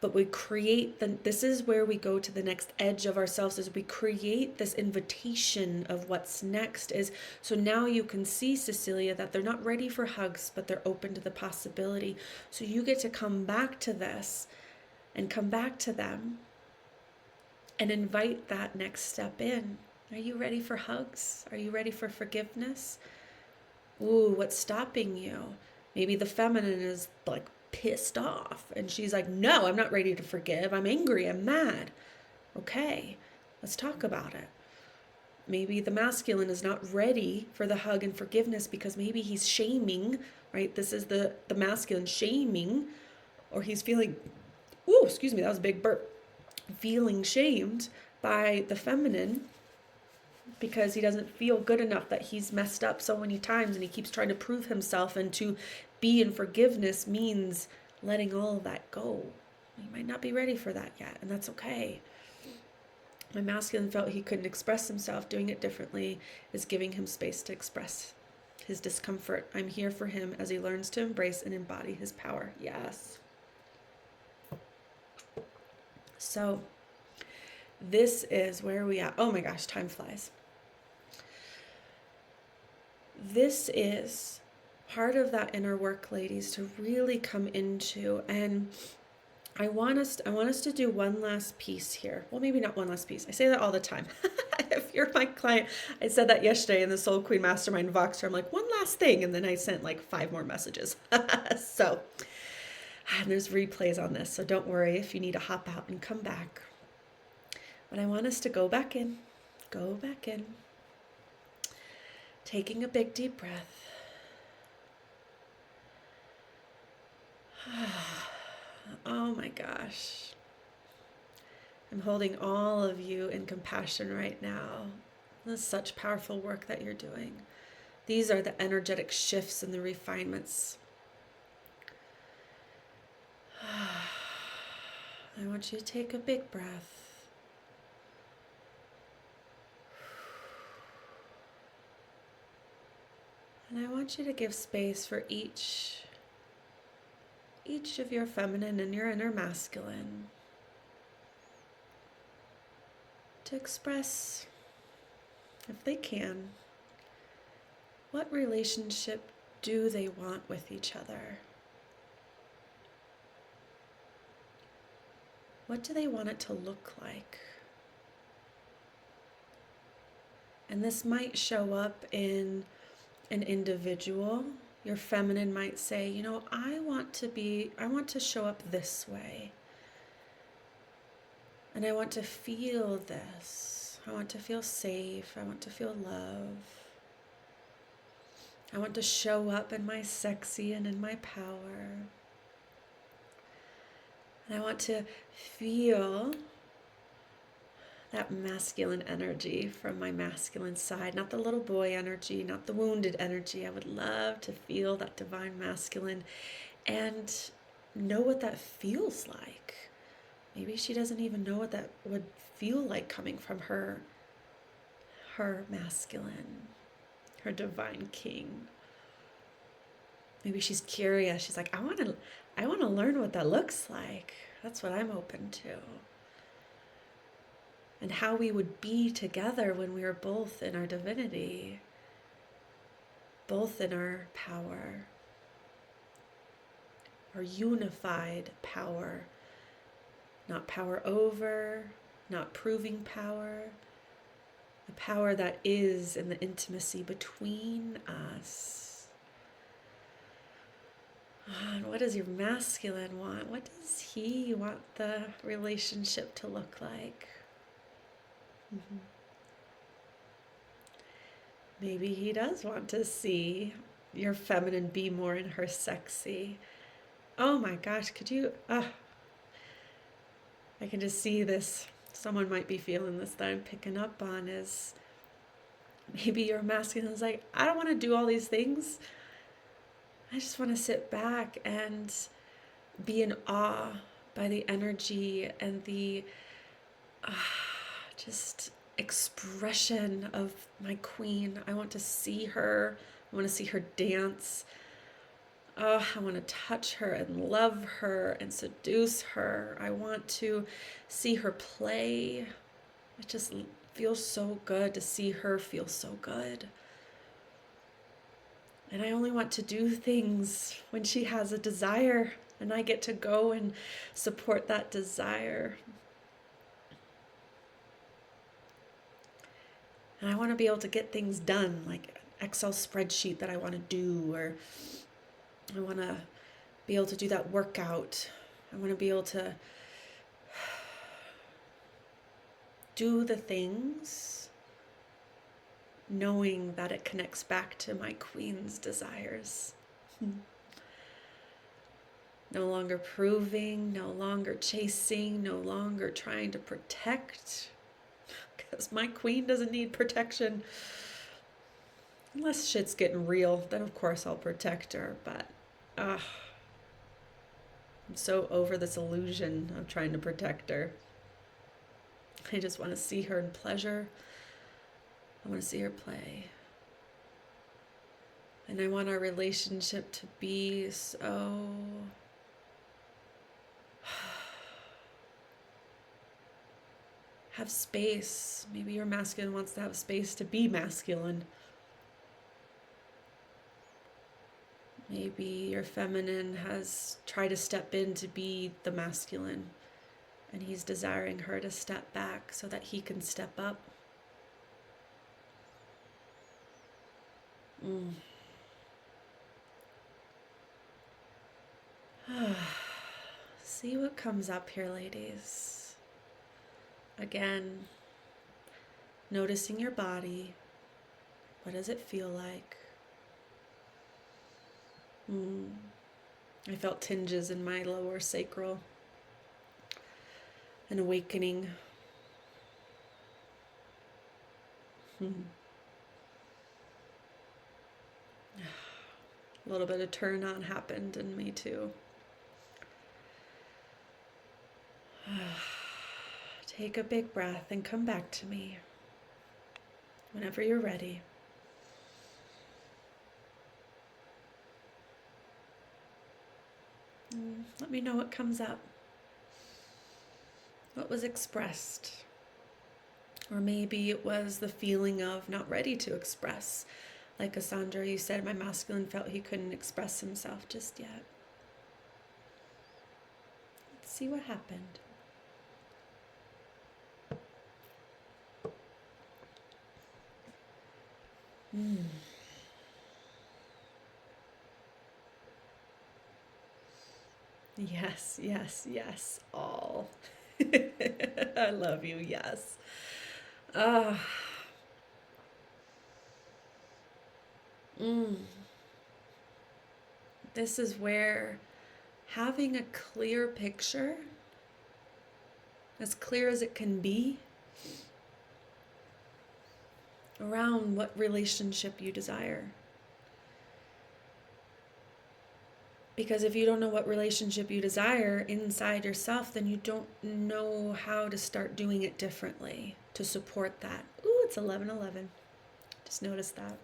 But we create this is where we go to the next edge of ourselves, is we create this invitation of what's next. Is so now you can see, Cecilia, that they're not ready for hugs, but they're open to the possibility. So you get to come back to this and come back to them and invite that next step in. Are you ready for hugs? Are you ready for forgiveness? Ooh, what's stopping you? Maybe the feminine is like pissed off and she's like, no, I'm not ready to forgive. I'm angry. I'm mad. Okay, let's talk about it. Maybe the masculine is not ready for the hug and forgiveness because maybe he's shaming, right? This is the masculine shaming, or he's feeling, ooh, excuse me, that was a big burp, feeling shamed by the feminine because he doesn't feel good enough, that he's messed up so many times and he keeps trying to prove himself. And to be in forgiveness means letting all of that go. He might not be ready for that yet, and that's okay. My masculine felt he couldn't express himself. Doing it differently is giving him space to express his discomfort. I'm here for him as he learns to embrace and embody his power. Yes. So this is where we are. Oh my gosh, time flies. This is part of that inner work, ladies, to really come into. And I want us to do one last piece here. Well, maybe not one last piece. I say that all the time. If you're my client, I said that yesterday in the Soul Queen Mastermind Voxer. I'm like, one last thing. And then I sent like 5 more messages. So, and there's replays on this. So don't worry if you need to hop out and come back. But I want us to go back in. Go back in. Taking a big deep breath. Oh my gosh. I'm holding all of you in compassion right now. This is such powerful work that you're doing. These are the energetic shifts and the refinements. I want you to take a big breath. And I want you to give space for each of your feminine and your inner masculine to express, if they can, what relationship do they want with each other? What do they want it to look like? And this might show up in an individual. Your feminine might say, you know, I want to show up this way. And I want to feel this. I want to feel safe. I want to feel love. I want to show up in my sexy and in my power. And I want to feel that masculine energy from my masculine side, not the little boy energy, not the wounded energy. I would love to feel that divine masculine and know what that feels like. Maybe she doesn't even know what that would feel like coming from her masculine, her divine king. Maybe she's curious. She's like, I want to learn what that looks like. That's what I'm open to. And how we would be together when we are both in our divinity, both in our power, our unified power, not power over, not proving power, the power that is in the intimacy between us. And what does your masculine want? What does he want the relationship to look like? Mm-hmm. Maybe he does want to see your feminine be more in her sexy. Oh my gosh, could you, I can just see this. Someone might be feeling this that I'm picking up on, is maybe your masculine is like, I don't want to do all these things. I just want to sit back and be in awe by the energy and the just expression of my queen. I want to see her. I want to see her dance. Oh, I want to touch her and love her and seduce her. I want to see her play. It just feels so good to see her feel so good. And I only want to do things when she has a desire, and I get to go and support that desire. And I want to be able to get things done, like an Excel spreadsheet that I want to do, or I want to be able to do that workout. I want to be able to do the things knowing that it connects back to my queen's desires. No longer proving, no longer chasing, no longer trying to protect, because my queen doesn't need protection. Unless shit's getting real, then of course I'll protect her, but I'm so over this illusion of trying to protect her. I just want to see her in pleasure. I want to see her play. And I want our relationship to be so have space. Maybe your masculine wants to have space to be masculine. Maybe your feminine has tried to step in to be the masculine, and he's desiring her to step back so that he can step up. See what comes up here, ladies. Again, noticing your body. What does it feel like? I felt tinges in my lower sacral. An awakening. A little bit of turn on happened in me too. Take a big breath and come back to me whenever you're ready. Let me know what comes up. What was expressed? Or maybe it was the feeling of not ready to express. Like Cassandra, you said my masculine felt he couldn't express himself just yet. Let's see what happened. Yes, yes, yes, all. I love you, yes. This is where having a clear picture, as clear as it can be, around what relationship you desire. Because if you don't know what relationship you desire inside yourself, then you don't know how to start doing it differently to support that. Ooh, it's 11:11. Just noticed that.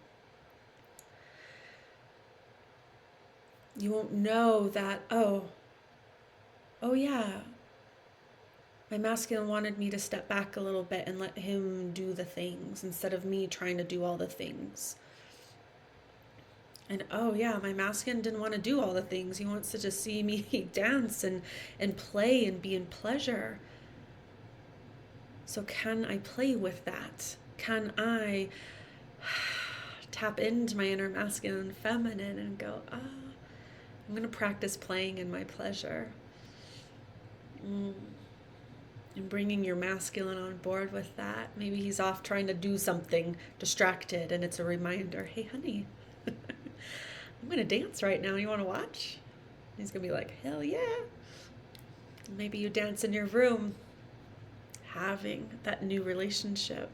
You won't know that, oh yeah, my masculine wanted me to step back a little bit and let him do the things instead of me trying to do all the things. And oh yeah, my masculine didn't want to do all the things. He wants to just see me dance and play and be in pleasure. So can I play with that? Can I tap into my inner masculine and feminine and go, I'm going to practice playing in my pleasure. And bringing your masculine on board with that. Maybe he's off trying to do something, distracted, and it's a reminder, hey honey, I'm going to dance right now. You want to watch? He's going to be like, hell yeah. Maybe you dance in your room, having that new relationship.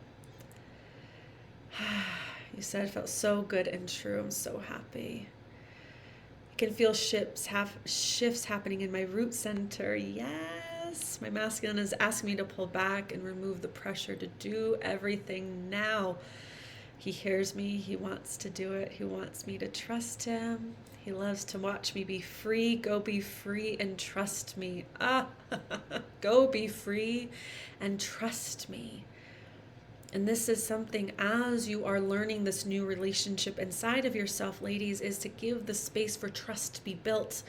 You said it felt so good and true. I'm so happy. I can feel shifts happening in my root center. Yes. My masculine is asking me to pull back and remove the pressure to do everything now. He hears me. He wants to do it. He wants me to trust him. He loves to watch me be free. Go be free and trust me. Go be free and trust me. And this is something, as you are learning this new relationship inside of yourself, ladies, is to give the space for trust to be built.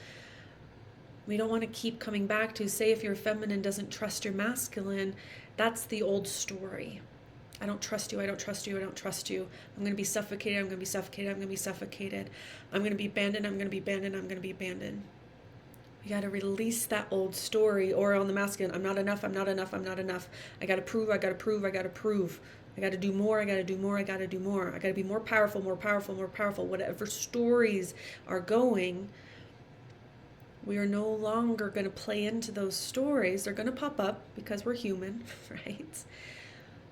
We don't want to keep coming back to, say, if your feminine doesn't trust your masculine, that's the old story. I don't trust you, I don't trust you, I don't trust you. I'm going to be suffocated, I'm going to be suffocated, I'm going to be suffocated. I'm going to be abandoned, I'm going to be abandoned, I'm going to be abandoned. You got to release that old story. Or on the masculine, I'm not enough, I'm not enough, I'm not enough. I got to prove, I got to prove, I got to prove. I got to do more, I got to do more, I got to do more. I got to be more powerful, more powerful, more powerful. Whatever stories are going, we are no longer going to play into those stories. They're going to pop up because we're human, right?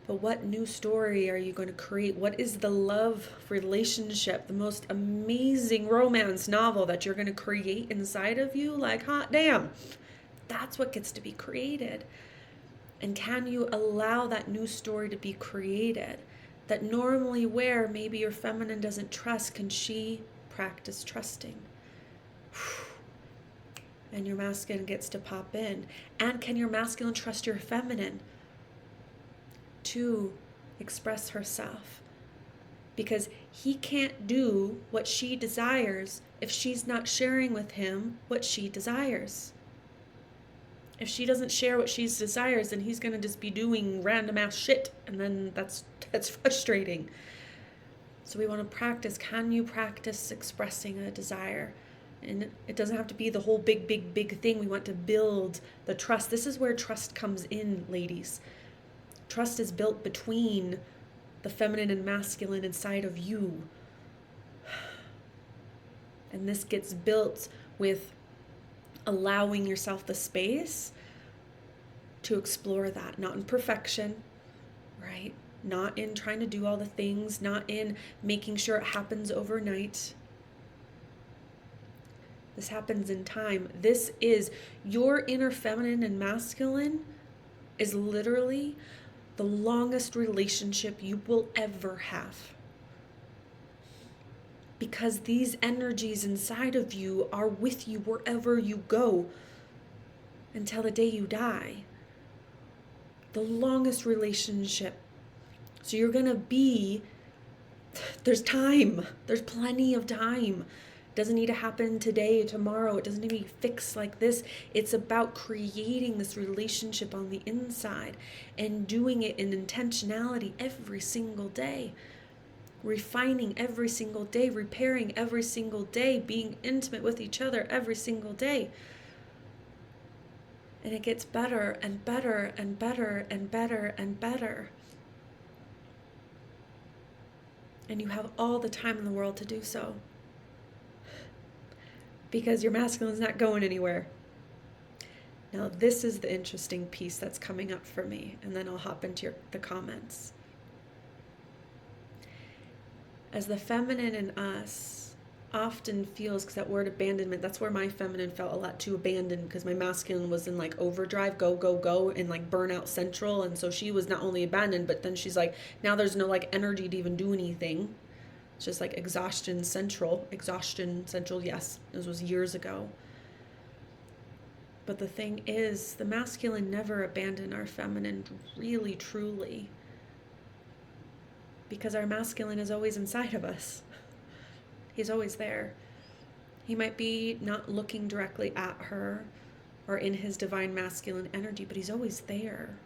But what new story are you going to create? What is the love relationship, the most amazing romance novel that you're going to create inside of you? Like, hot damn, that's what gets to be created. And can you allow that new story to be created? That normally where maybe your feminine doesn't trust, can she practice trusting? And your masculine gets to pop in. And can your masculine trust your feminine to express herself? Because he can't do what she desires if she's not sharing with him what she desires. If she doesn't share what she desires, then he's going to just be doing random ass shit, and then that's frustrating. So we want to practice. Can you practice expressing a desire? And it doesn't have to be the whole big thing. We want to build the trust. This is where trust comes in, ladies. Trust is built between the feminine and masculine inside of you. And this gets built with allowing yourself the space to explore that. Not in perfection, right? Not in trying to do all the things, not in making sure it happens overnight. This happens in time. This is your inner feminine and masculine is literally the longest relationship you will ever have. Because these energies inside of you are with you wherever you go until the day you die. The longest relationship. So you're going to be, there's time. There's plenty of time. It doesn't need to happen today, tomorrow. It doesn't need to be fixed like this. It's about creating this relationship on the inside and doing it in intentionality every single day. Refining every single day, repairing every single day, being intimate with each other every single day. And it gets better and better and better and better and better. And you have all the time in the world to do so. Because your masculine's not going anywhere. Now, this is the interesting piece that's coming up for me, and then I'll hop into the comments. As the feminine in us often feels, because that word abandonment, that's where my feminine felt a lot too abandoned, because my masculine was in like overdrive, go, and like burnout central. And so she was not only abandoned, but then she's like, now there's no like energy to even do anything. It's just like exhaustion central, yes, this was years ago. But the thing is, the masculine never abandoned our feminine, really, truly. Because our masculine is always inside of us. He's always there. He might be not looking directly at her or in his divine masculine energy, but he's always there.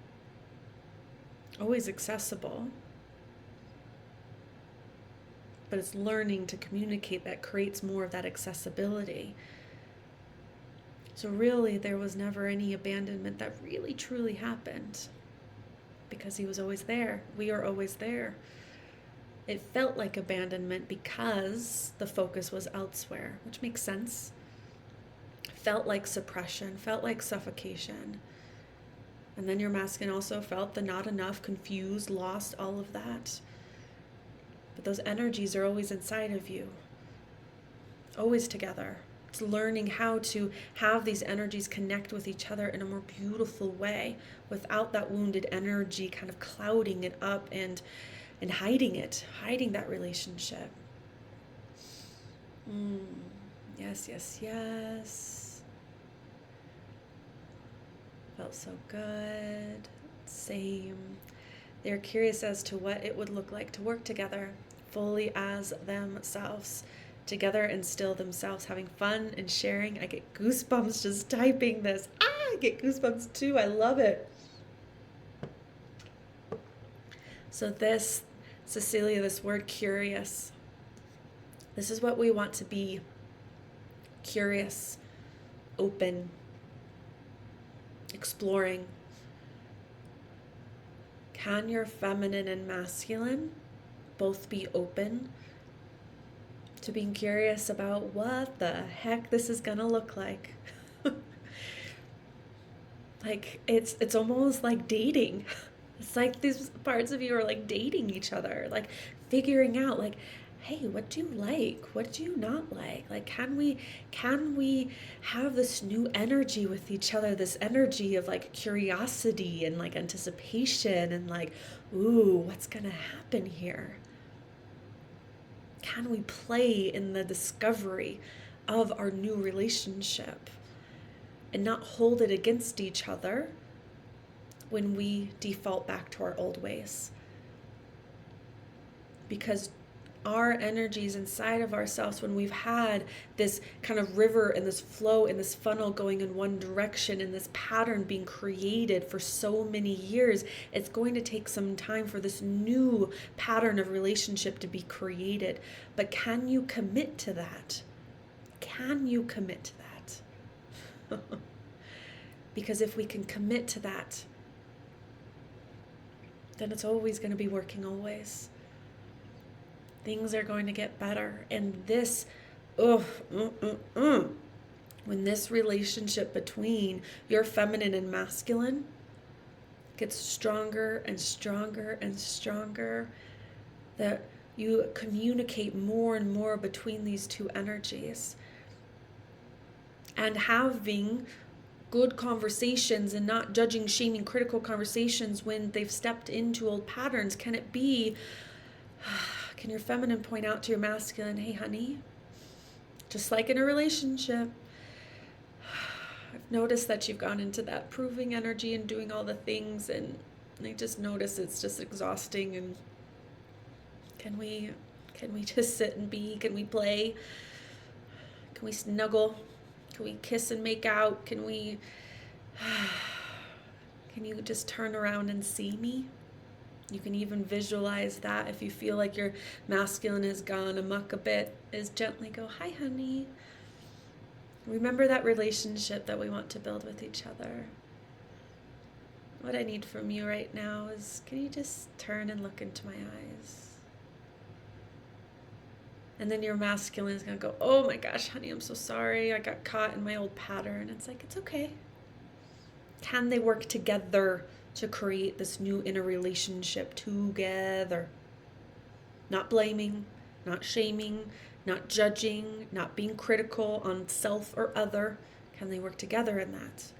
Always accessible. But it's learning to communicate that creates more of that accessibility. So really, there was never any abandonment that really, truly happened. Because he was always there. We are always there. It felt like abandonment because the focus was elsewhere, which makes sense. Felt like suppression, felt like suffocation. And then your masculine also felt the not enough, confused, lost, all of that. But those energies are always inside of you, always together. It's learning how to have these energies connect with each other in a more beautiful way without that wounded energy kind of clouding it up and and hiding that relationship. Yes, yes, yes. Felt so good. Same. They're curious as to what it would look like to work together fully as themselves, together and still themselves, having fun and sharing. I get goosebumps just typing this. I get goosebumps too. I love it. So this, Cecilia, this word curious, this is what we want to be. Curious, open, exploring. Can your feminine and masculine both be open to being curious about what the heck this is gonna look like? Like it's almost like dating. It's like these parts of you are like dating each other, like figuring out like, hey, what do you like? What do you not like? Like can we have this new energy with each other, this energy of like curiosity and like anticipation and like, ooh, what's gonna happen here? Can we play in the discovery of our new relationship and not hold it against each other when we default back to our old ways? Because our energies inside of ourselves, when we've had this kind of river and this flow and this funnel going in one direction and this pattern being created for so many years, it's going to take some time for this new pattern of relationship to be created. But can you commit to that? Can you commit to that? Because if we can commit to that, then it's always going to be working always. Things are going to get better. And this, when this relationship between your feminine and masculine gets stronger and stronger and stronger, that you communicate more and more between these two energies. And having good conversations and not judging, shaming, critical conversations when they've stepped into old patterns. Can it be, can your feminine point out to your masculine, hey honey, just like in a relationship, I've noticed that you've gone into that proving energy and doing all the things, and I just notice it's just exhausting, and can we just sit and be? Can we play? Can we snuggle? Can we kiss and make out? Can you just turn around and see me? You can even visualize that if you feel like your masculine has gone amok a bit, is gently go, hi honey. Remember that relationship that we want to build with each other. What I need from you right now is, can you just turn and look into my eyes? And then your masculine is going to go, oh my gosh, honey, I'm so sorry. I got caught in my old pattern. It's like, it's okay. Can they work together to create this new inner relationship together? Not blaming, not shaming, not judging, not being critical on self or other. Can they work together in that?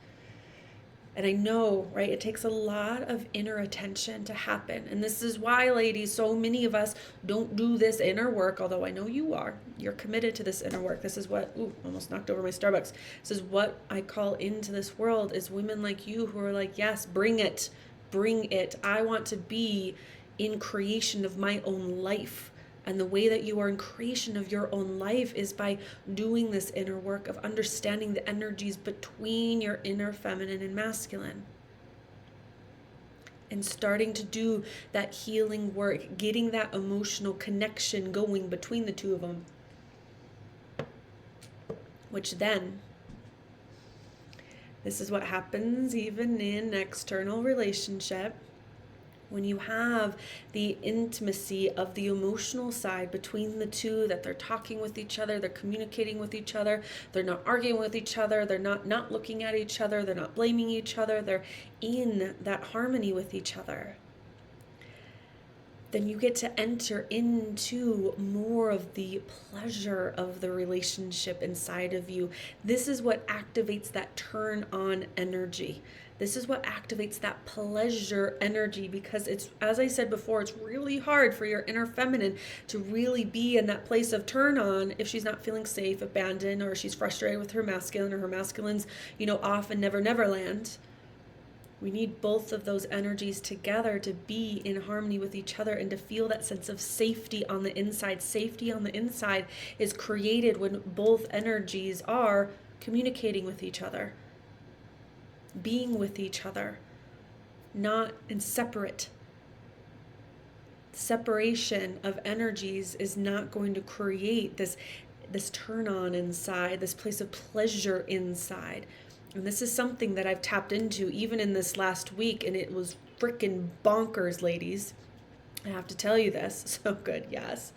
And I know, right, it takes a lot of inner attention to happen. And this is why, ladies, so many of us don't do this inner work, although I know you are. You're committed to this inner work. This is what, almost knocked over my Starbucks. This is what I call into this world, is women like you who are like, yes, bring it, bring it. I want to be in creation of my own life. And the way that you are in creation of your own life is by doing this inner work of understanding the energies between your inner feminine and masculine. And starting to do that healing work, getting that emotional connection going between the two of them. Which then, this is what happens even in external relationship. When you have the intimacy of the emotional side between the two, that they're talking with each other, they're communicating with each other, they're not arguing with each other, they're not looking at each other, they're not blaming each other, they're in that harmony with each other, then you get to enter into more of the pleasure of the relationship inside of you. This is what activates that turn on energy. This is what activates that pleasure energy, because it's, as I said before, it's really hard for your inner feminine to really be in that place of turn on if she's not feeling safe, abandoned, or she's frustrated with her masculine, or her masculine's, off in Never Never Land. We need both of those energies together to be in harmony with each other and to feel that sense of safety on the inside. Safety on the inside is created when both energies are communicating with each other, being with each other, not in separate. Separation of energies is not going to create this turn on inside, this place of pleasure inside. And this is something that I've tapped into even in this last week, and it was freaking bonkers, ladies. I have to tell you this. So good, yes.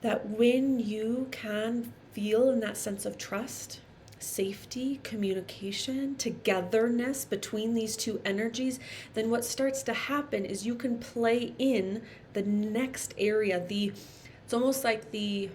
That when you can feel in that sense of trust, safety, communication, togetherness between these two energies, then what starts to happen is you can play in the next area. It's almost like the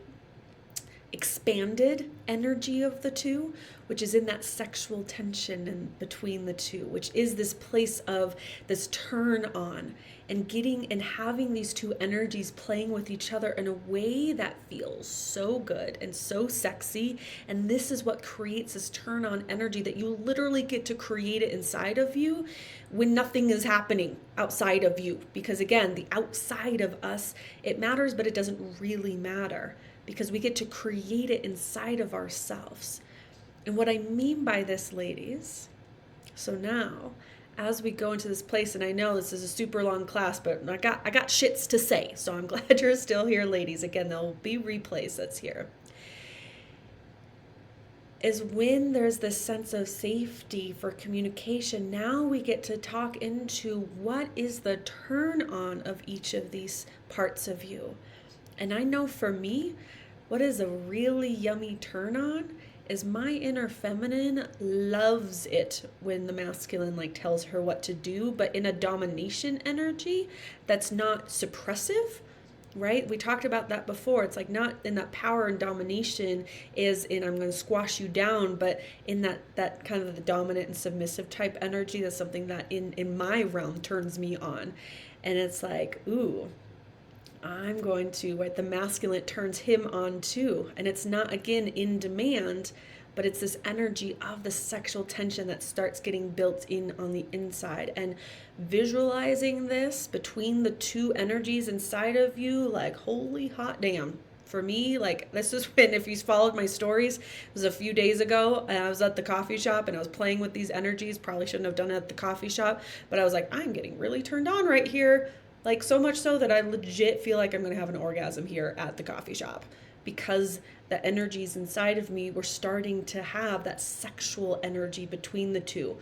expanded energy of the two, which is in that sexual tension in between the two, which is this place of this turn on and getting and having these two energies playing with each other in a way that feels so good and so sexy. And this is what creates this turn on energy that you literally get to create it inside of you when nothing is happening outside of you. Because again, the outside of us, it matters, but it doesn't really matter, because we get to create it inside of ourselves. And what I mean by this, ladies, so now as we go into this place, and I know this is a super long class, but I got shits to say, so I'm glad you're still here, ladies. Again, there'll be replays that's here. Is when there's this sense of safety for communication, now we get to talk into what is the turn on of each of these parts of you. And I know for me, what is a really yummy turn on is my inner feminine loves it when the masculine tells her what to do, but in a domination energy that's not suppressive, right? We talked about that before. It's not in that power and domination is in I'm going to squash you down, but in that kind of the dominant and submissive type energy, that's something that in my realm turns me on. And it's ooh, I'm going to, right? The masculine turns him on too. And it's not, again, in demand, but it's this energy of the sexual tension that starts getting built in on the inside. And visualizing this between the two energies inside of you, holy hot damn. For me, this is when, if you followed my stories, it was a few days ago, and I was at the coffee shop and I was playing with these energies. Probably shouldn't have done it at the coffee shop, but I was I'm getting really turned on right here. So much so that I legit feel like I'm going to have an orgasm here at the coffee shop, because the energies inside of me were starting to have that sexual energy between the two,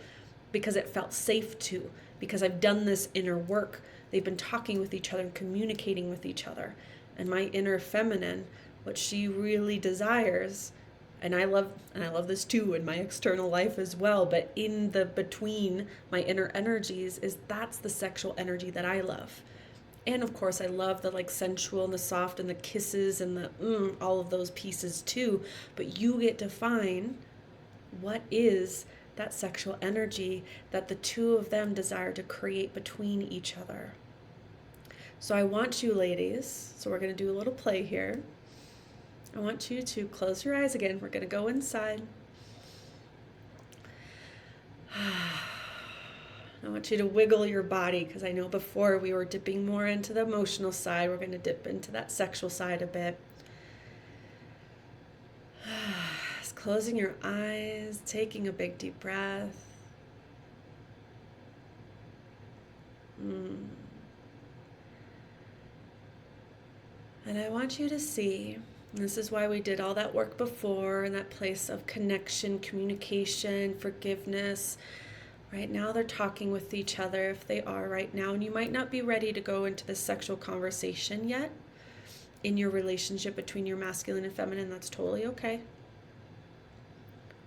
because it felt safe to, because I've done this inner work. They've been talking with each other and communicating with each other. And my inner feminine, what she really desires, and I love this too in my external life as well, but in the between my inner energies that's the sexual energy that I love. And of course I love the sensual and the soft and the kisses and the all of those pieces too, but you get to find what is that sexual energy that the two of them desire to create between each other. So I want you, ladies, so we're going to do a little play here. I want you to close your eyes again. We're going to go inside. I want you to wiggle your body, because I know before we were dipping more into the emotional side. We're going to dip into that sexual side a bit. Just closing your eyes, taking a big deep breath. And I want you to see, this is why we did all that work before, in that place of connection, communication, forgiveness. Right now they're talking with each other, if they are right now, and you might not be ready to go into this sexual conversation yet in your relationship between your masculine and feminine. That's totally okay.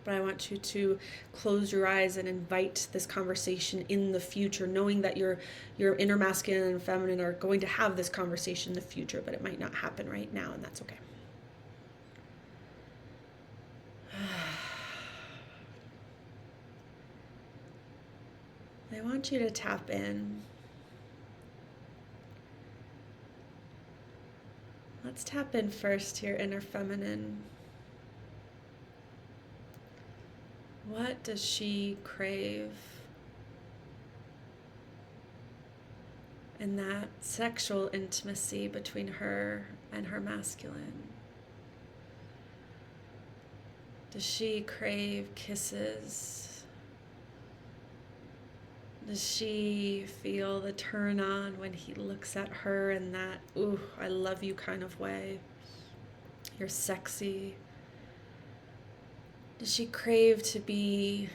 But I want you to close your eyes and invite this conversation in the future, knowing that your inner masculine and feminine are going to have this conversation in the future, but it might not happen right now, and that's okay. I want you to tap in. Let's tap in first to your inner feminine. What does she crave in that sexual intimacy between her and her masculine? Does she crave kisses? Does she feel the turn on when he looks at her in that, ooh, I love you kind of way? You're sexy. Does she crave to be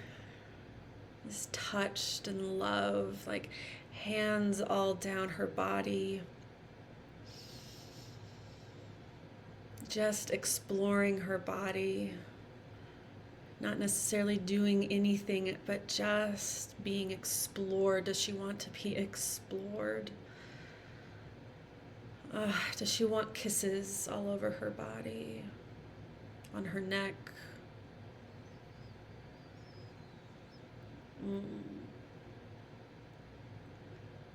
just touched and loved, like hands all down her body, just exploring her body, not necessarily doing anything, but just being explored? Does she want to be explored? Does she want kisses all over her body, on her neck?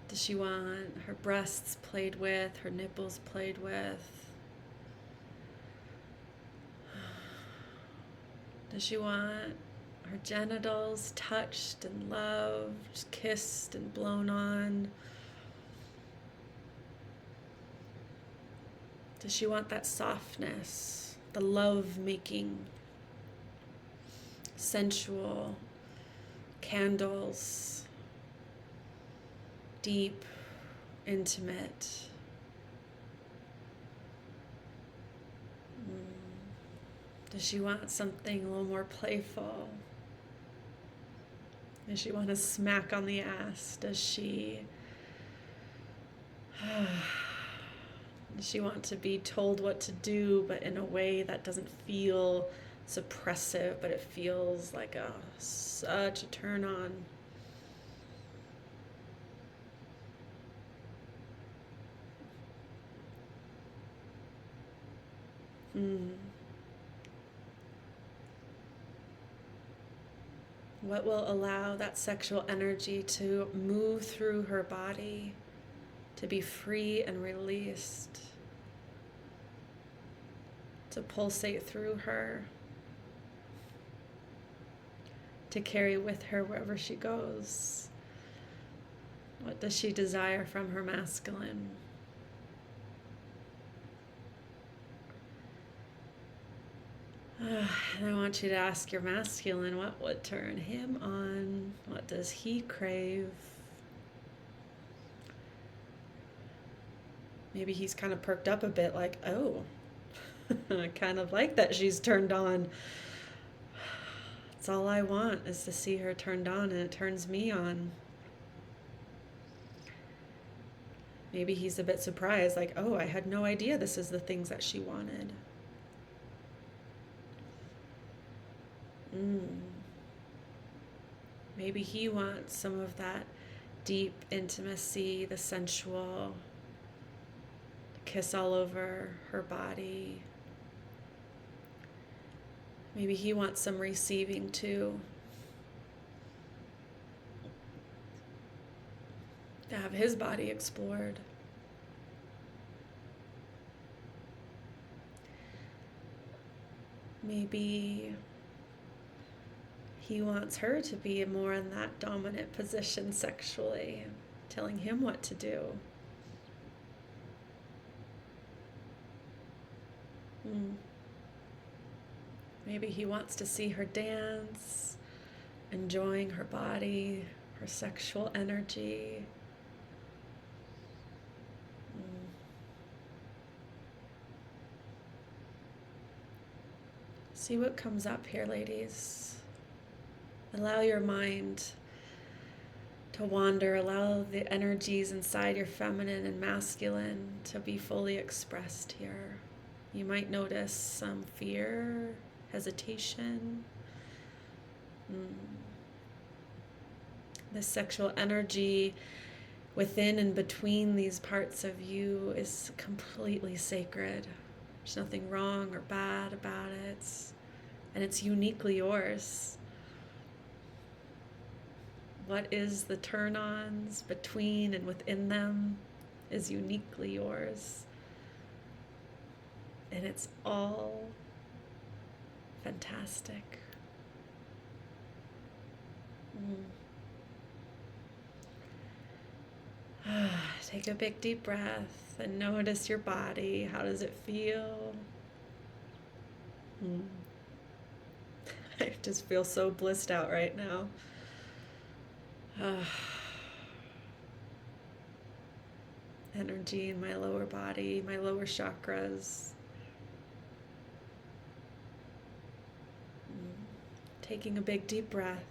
Does she want her breasts played with, her nipples played with? Does she want her genitals touched and loved, kissed and blown on? Does she want that softness, the love-making, sensual, candles, deep, intimate? Does she want something a little more playful? Does she want to smack on the ass? Does she want to be told what to do, but in a way that doesn't feel suppressive, but it feels like such a turn on? What will allow that sexual energy to move through her body, to be free and released, to pulsate through her, to carry with her wherever she goes? What does she desire from her masculine? And I want you to ask your masculine, what would turn him on? What does he crave? Maybe he's kind of perked up a bit, like, oh, I kind of like that she's turned on. That's all I want, is to see her turned on, and it turns me on. Maybe he's a bit surprised, like, oh, I had no idea this is the things that she wanted. Maybe he wants some of that deep intimacy, the sensual, kiss all over her body. Maybe he wants some receiving too. To have his body explored. Maybe he wants her to be more in that dominant position sexually, telling him what to do. Maybe he wants to see her dance, enjoying her body, her sexual energy. See what comes up here, ladies. Allow your mind to wander. Allow the energies inside your feminine and masculine to be fully expressed here. You might notice some fear, hesitation. The sexual energy within and between these parts of you is completely sacred. There's nothing wrong or bad about it, and it's uniquely yours. What is the turn-ons between and within them is uniquely yours. And it's all fantastic. Take a big deep breath and notice your body. How does it feel? I just feel so blissed out right now. Energy in my lower body, my lower chakras. Taking a big deep breath.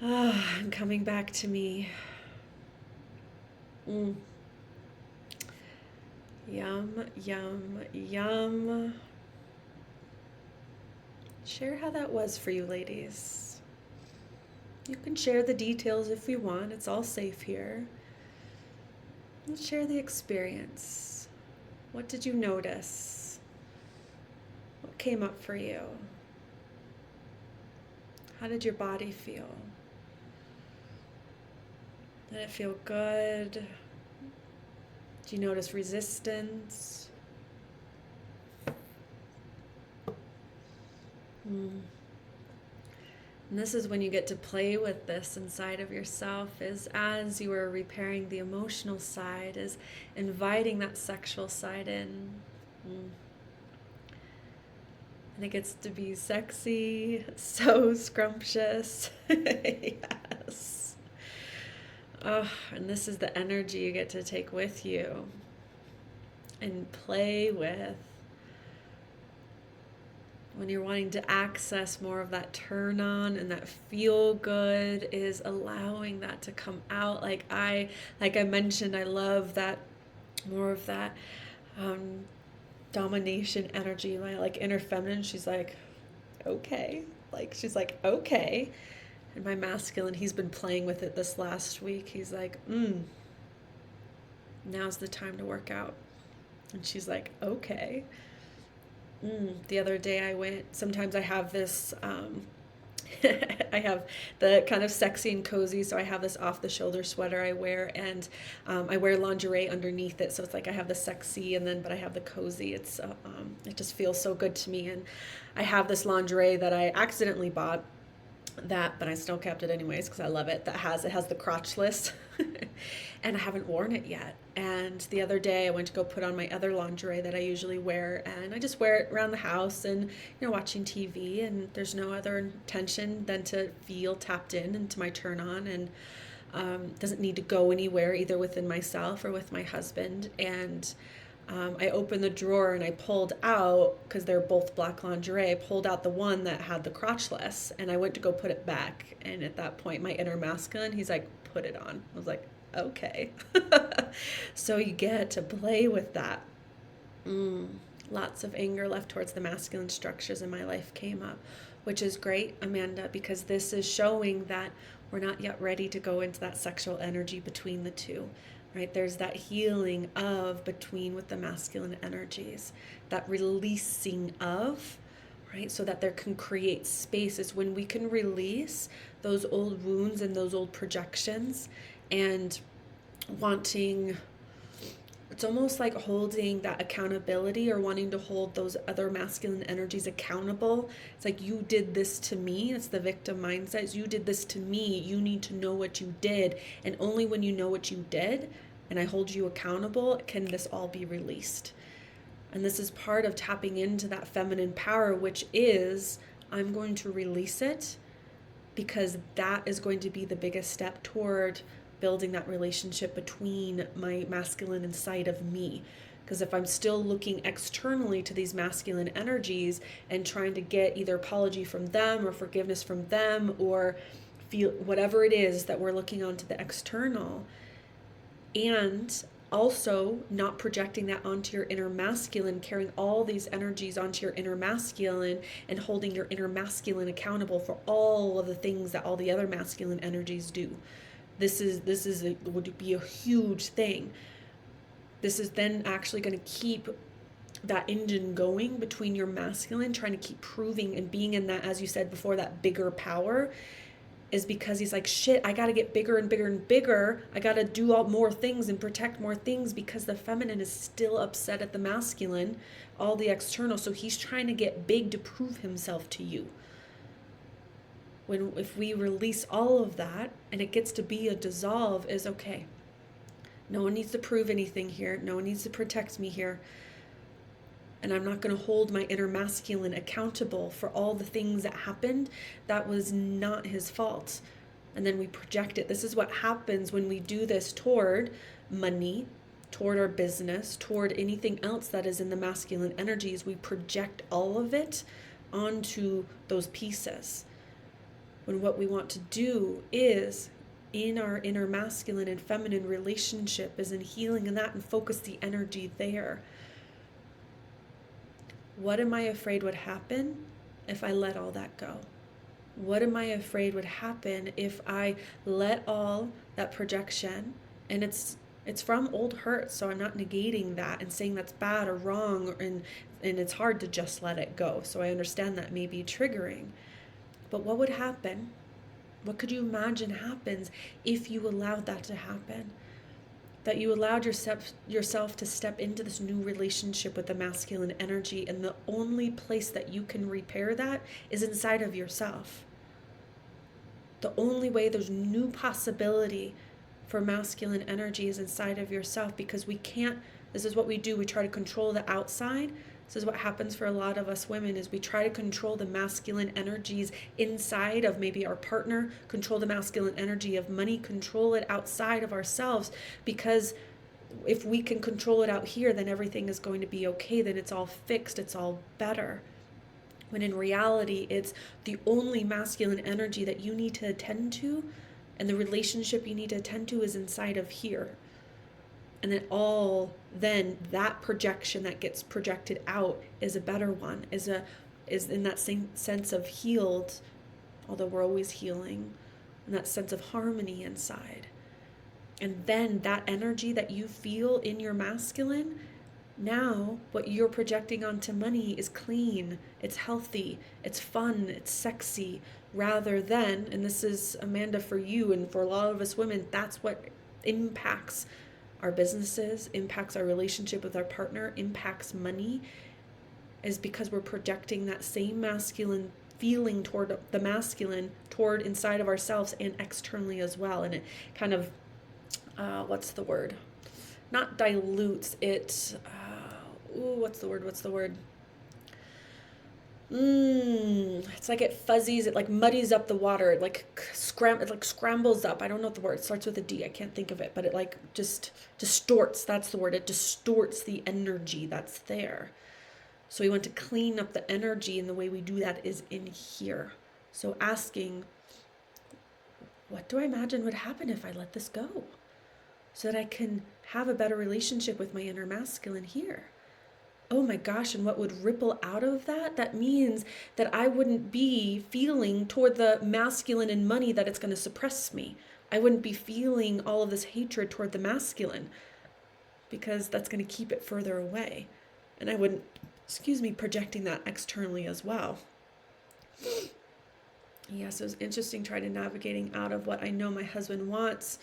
And coming back to me. Yum, yum, yum. Share how that was for you, ladies. You can share the details if you want. It's all safe here. Let's share the experience. What did you notice? What came up for you? How did your body feel? Did it feel good? Did you notice resistance? And this is when you get to play with this inside of yourself, is as you are repairing the emotional side, is inviting that sexual side in. And it gets to be sexy, so scrumptious. Yes. Oh, and this is the energy you get to take with you and play with. When you're wanting to access more of that turn on and that feel good, is allowing that to come out. Like I mentioned, I love that, more of that domination energy. My inner feminine, she's like, okay. She's like, okay. And my masculine, he's been playing with it this last week. He's like, now's the time to work out. And she's like, okay. The other day I went, sometimes I have this, I have the kind of sexy and cozy, so I have this off-the-shoulder sweater I wear, and I wear lingerie underneath it, so it's like I have the sexy, but I have the cozy. It's it just feels so good to me, and I have this lingerie that I accidentally bought, but I still kept it anyways because I love it. It has the crotchless, and I haven't worn it yet. And the other day I went to go put on my other lingerie that I usually wear, and I just wear it around the house and watching TV, and there's no other intention than to feel tapped into my turn on, and doesn't need to go anywhere either within myself or with my husband. And I opened the drawer and I pulled out, because they're both black lingerie, I pulled out the one that had the crotchless, and I went to go put it back. And at that point, my inner masculine, he's like, put it on. I was like, okay. So you get to play with that. Lots of anger left towards the masculine structures in my life came up, which is great, Amanda, because this is showing that we're not yet ready to go into that sexual energy between the two. Right? There's that healing of between with the masculine energies, that releasing of, right? So that there can create spaces when we can release those old wounds and those old projections, and wanting, it's almost like holding that accountability, or wanting to hold those other masculine energies accountable. It's like, you did this to me. It's the victim mindset. It's, you did this to me. You need to know what you did. And only when you know what you did and I hold you accountable can this all be released. And this is part of tapping into that feminine power, which is, I'm going to release it, because that is going to be the biggest step toward building that relationship between my masculine inside of me. Because if I'm still looking externally to these masculine energies and trying to get either apology from them or forgiveness from them, or feel whatever it is that we're looking onto the external, and also not projecting that onto your inner masculine, carrying all these energies onto your inner masculine and holding your inner masculine accountable for all of the things that all the other masculine energies do. This would be a huge thing. This is then actually going to keep that engine going between your masculine, trying to keep proving and being in that, as you said before, that bigger power. is because he's like, shit, I got to get bigger and bigger and bigger. I got to do all more things and protect more things, because the feminine is still upset at the masculine, all the external. So he's trying to get big to prove himself to you. If we release all of that and it gets to be a dissolve, is okay. No one needs to prove anything here. No one needs to protect me here. And I'm not going to hold my inner masculine accountable for all the things that happened. That was not his fault. And then we project it. This is what happens when we do this toward money, toward our business, toward anything else that is in the masculine energies. We project all of it onto those pieces. When what we want to do is, in our inner masculine and feminine relationship, is in healing in that and focus the energy there. What am I afraid would happen if I let all that go? What am I afraid would happen if I let all that projection, and it's from old hurt, so I'm not negating that and saying that's bad or wrong, and it's hard to just let it go. So I understand that may be triggering. But what would happen? What could you imagine happens if you allowed that to happen? That you allowed yourself to step into this new relationship with the masculine energy, and the only place that you can repair that is inside of yourself. The only way there's new possibility for masculine energy is inside of yourself, because we can't, this is what we do, we try to control the outside. This is what happens for a lot of us women, is we try to control the masculine energies inside of maybe our partner, control the masculine energy of money, control it outside of ourselves, because if we can control it out here, then everything is going to be okay, then it's all fixed, it's all better. When in reality, it's the only masculine energy that you need to attend to, and the relationship you need to attend to is inside of here. And then that projection that gets projected out is a better one, is in that same sense of healed, although we're always healing, and that sense of harmony inside. And then that energy that you feel in your masculine, now what you're projecting onto money is clean, it's healthy, it's fun, it's sexy, rather than, and this is, Amanda, for you and for a lot of us women, that's what impacts our businesses, impacts our relationship with our partner, impacts money, is because we're projecting that same masculine feeling toward the masculine, toward inside of ourselves and externally as well. And it kind of, what's the word? Not dilutes, it, what's the word? It's like it fuzzies, it like muddies up the water, it like scrambles up. I don't know what the word, it starts with a D, I can't think of it, but it like just distorts, that's the word. It distorts the energy that's there. So we want to clean up the energy, and the way we do that is in here. So asking, what do I imagine would happen if I let this go? So that I can have a better relationship with my inner masculine here. Oh my gosh, and what would ripple out of that? That means that I wouldn't be feeling toward the masculine and money that it's going to suppress me. I wouldn't be feeling all of this hatred toward the masculine, because that's going to keep it further away. And I wouldn't, projecting that externally as well. Yeah, so it's interesting trying to navigating out of what I know my husband wants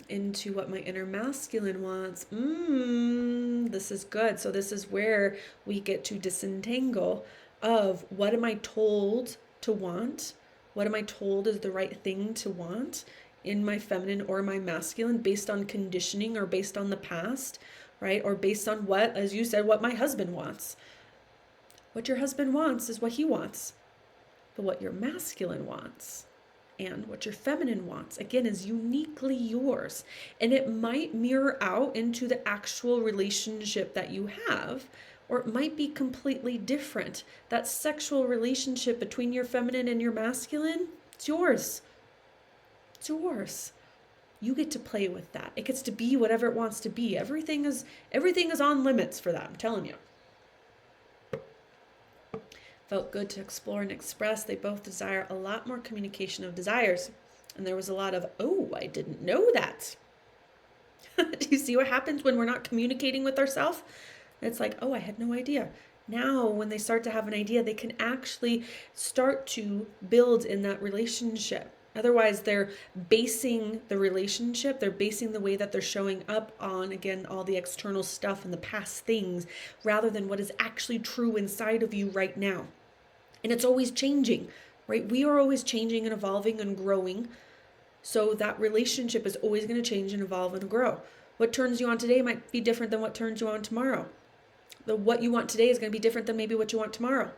into what my inner masculine wants. This is good. So this is where we get to disentangle of, what am I told to want? What am I told is the right thing to want in my feminine or my masculine, based on conditioning or based on the past, right? Or based on what, as you said, what my husband wants. What your husband wants is what he wants. But what your masculine wants and what your feminine wants, again, is uniquely yours. And it might mirror out into the actual relationship that you have, or it might be completely different. That sexual relationship between your feminine and your masculine, it's yours. It's yours. You get to play with that. It gets to be whatever it wants to be. Everything is on limits for that, I'm telling you. Felt good to explore and express. They both desire a lot more communication of desires. And there was a lot of, oh, I didn't know that. Do you see what happens when we're not communicating with ourselves? It's like, oh, I had no idea. Now, when they start to have an idea, they can actually start to build in that relationship. Otherwise, they're basing the relationship, they're basing the way that they're showing up on, again, all the external stuff and the past things, rather than what is actually true inside of you right now. And it's always changing, right? We are always changing and evolving and growing. So that relationship is always going to change and evolve and grow. What turns you on today might be different than what turns you on tomorrow. What you want today is going to be different than maybe what you want tomorrow.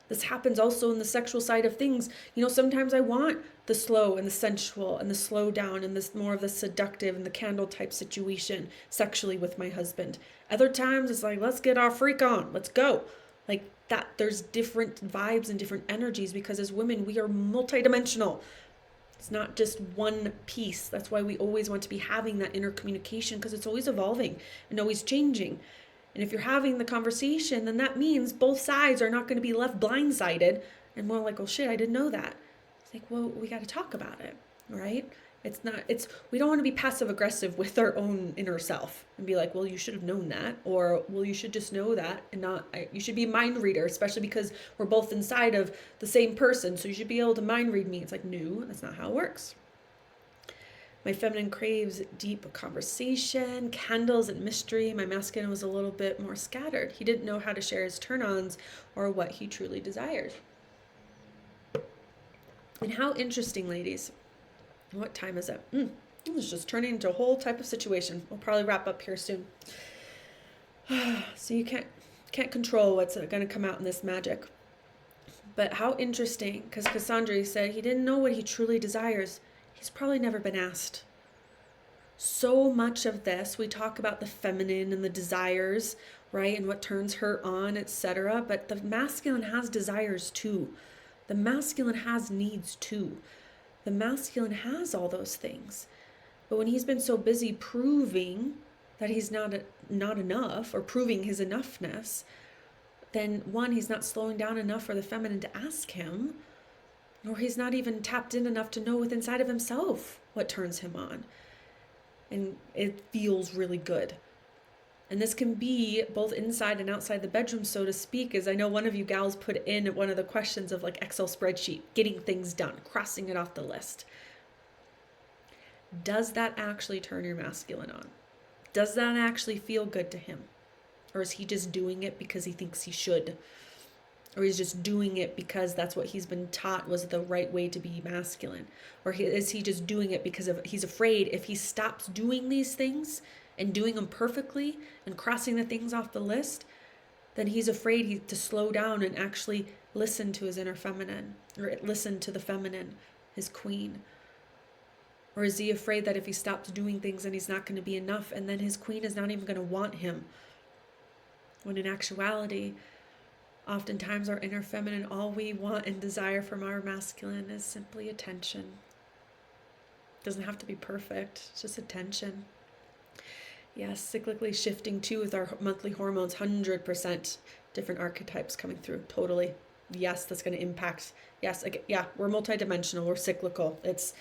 This happens also in the sexual side of things. Sometimes I want the slow and the sensual and the slow down and this more of the seductive and the candle type situation sexually with my husband. Other times it's like, let's get our freak on. Let's go. Like that, there's different vibes and different energies because as women, we are multidimensional. It's not just one piece. That's why we always want to be having that inner communication because it's always evolving and always changing. And if you're having the conversation, then that means both sides are not going to be left blindsided and more like, oh shit, I didn't know that. It's like, well, we got to talk about it, right? We don't want to be passive aggressive with our own inner self and be like, well, you should have known that. Or, well, you should just know that and you should be a mind reader, especially because we're both inside of the same person. So you should be able to mind read me. It's like, no, that's not how it works. My feminine craves deep conversation, candles, and mystery. My masculine was a little bit more scattered. He didn't know how to share his turn-ons or what he truly desired. And how interesting, ladies. What time is it? It's just turning into a whole type of situation. We'll probably wrap up here soon. So you can't control what's going to come out in this magic. But how interesting, because Cassandra said he didn't know what he truly desires. He's probably never been asked. So much of this, we talk about the feminine and the desires, right? And what turns her on, etc. But the masculine has desires too. The masculine has needs too. The masculine has all those things. But when he's been so busy proving that he's not enough or proving his enoughness, then one, he's not slowing down enough for the feminine to ask him, or he's not even tapped in enough to know within inside of himself what turns him on. And it feels really good. And this can be both inside and outside the bedroom, so to speak, as I know one of you gals put in one of the questions of like Excel spreadsheet, getting things done, crossing it off the list. Does that actually turn your masculine on? Does that actually feel good to him? Or is he just doing it because he thinks he should? Or he's just doing it because that's what he's been taught was the right way to be masculine? Or is he just doing it because he's afraid if he stops doing these things and doing them perfectly and crossing the things off the list, then he's afraid to slow down and actually listen to his inner feminine, or listen to the feminine, his queen? Or is he afraid that if he stops doing things then he's not going to be enough and then his queen is not even going to want him? When in actuality, oftentimes our inner feminine, all we want and desire from our masculine is simply attention. It doesn't have to be perfect, it's just attention. Yes, cyclically shifting too with our monthly hormones, 100% different archetypes coming through, totally. Yes, that's going to impact. Yes, yeah, we're multidimensional, we're cyclical. It's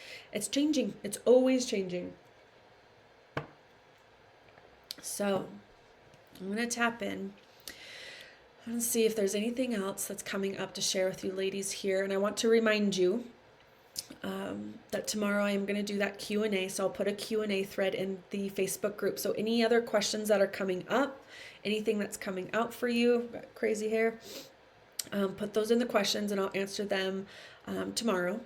changing, it's always changing. So I'm going to tap in and see if there's anything else that's coming up to share with you ladies here. And I want to remind you that tomorrow I am going to do that Q&A. So I'll put a Q&A thread in the Facebook group. So any other questions that are coming up, anything that's coming out for you, got crazy hair, put those in the questions and I'll answer them tomorrow.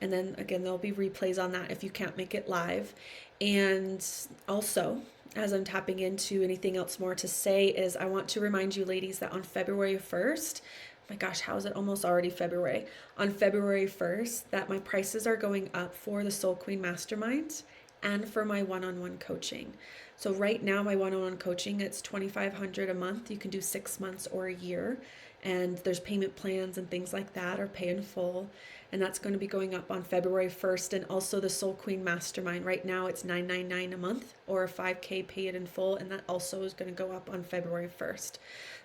And then again, there'll be replays on that if you can't make it live. And also, as I'm tapping into anything else more to say, is I want to remind you ladies that on February 1st, my gosh, how is it almost already February? On February 1st, that my prices are going up for the Soul Queen Mastermind and for my one-on-one coaching. So right now, my one-on-one coaching, it's $2,500 a month. You can do 6 months or a year. And there's payment plans and things like that, or pay in full. And that's going to be going up on February 1st. And also the Soul Queen Mastermind. Right now it's $999 a month or a $5,000 pay it in full. And that also is going to go up on February 1st.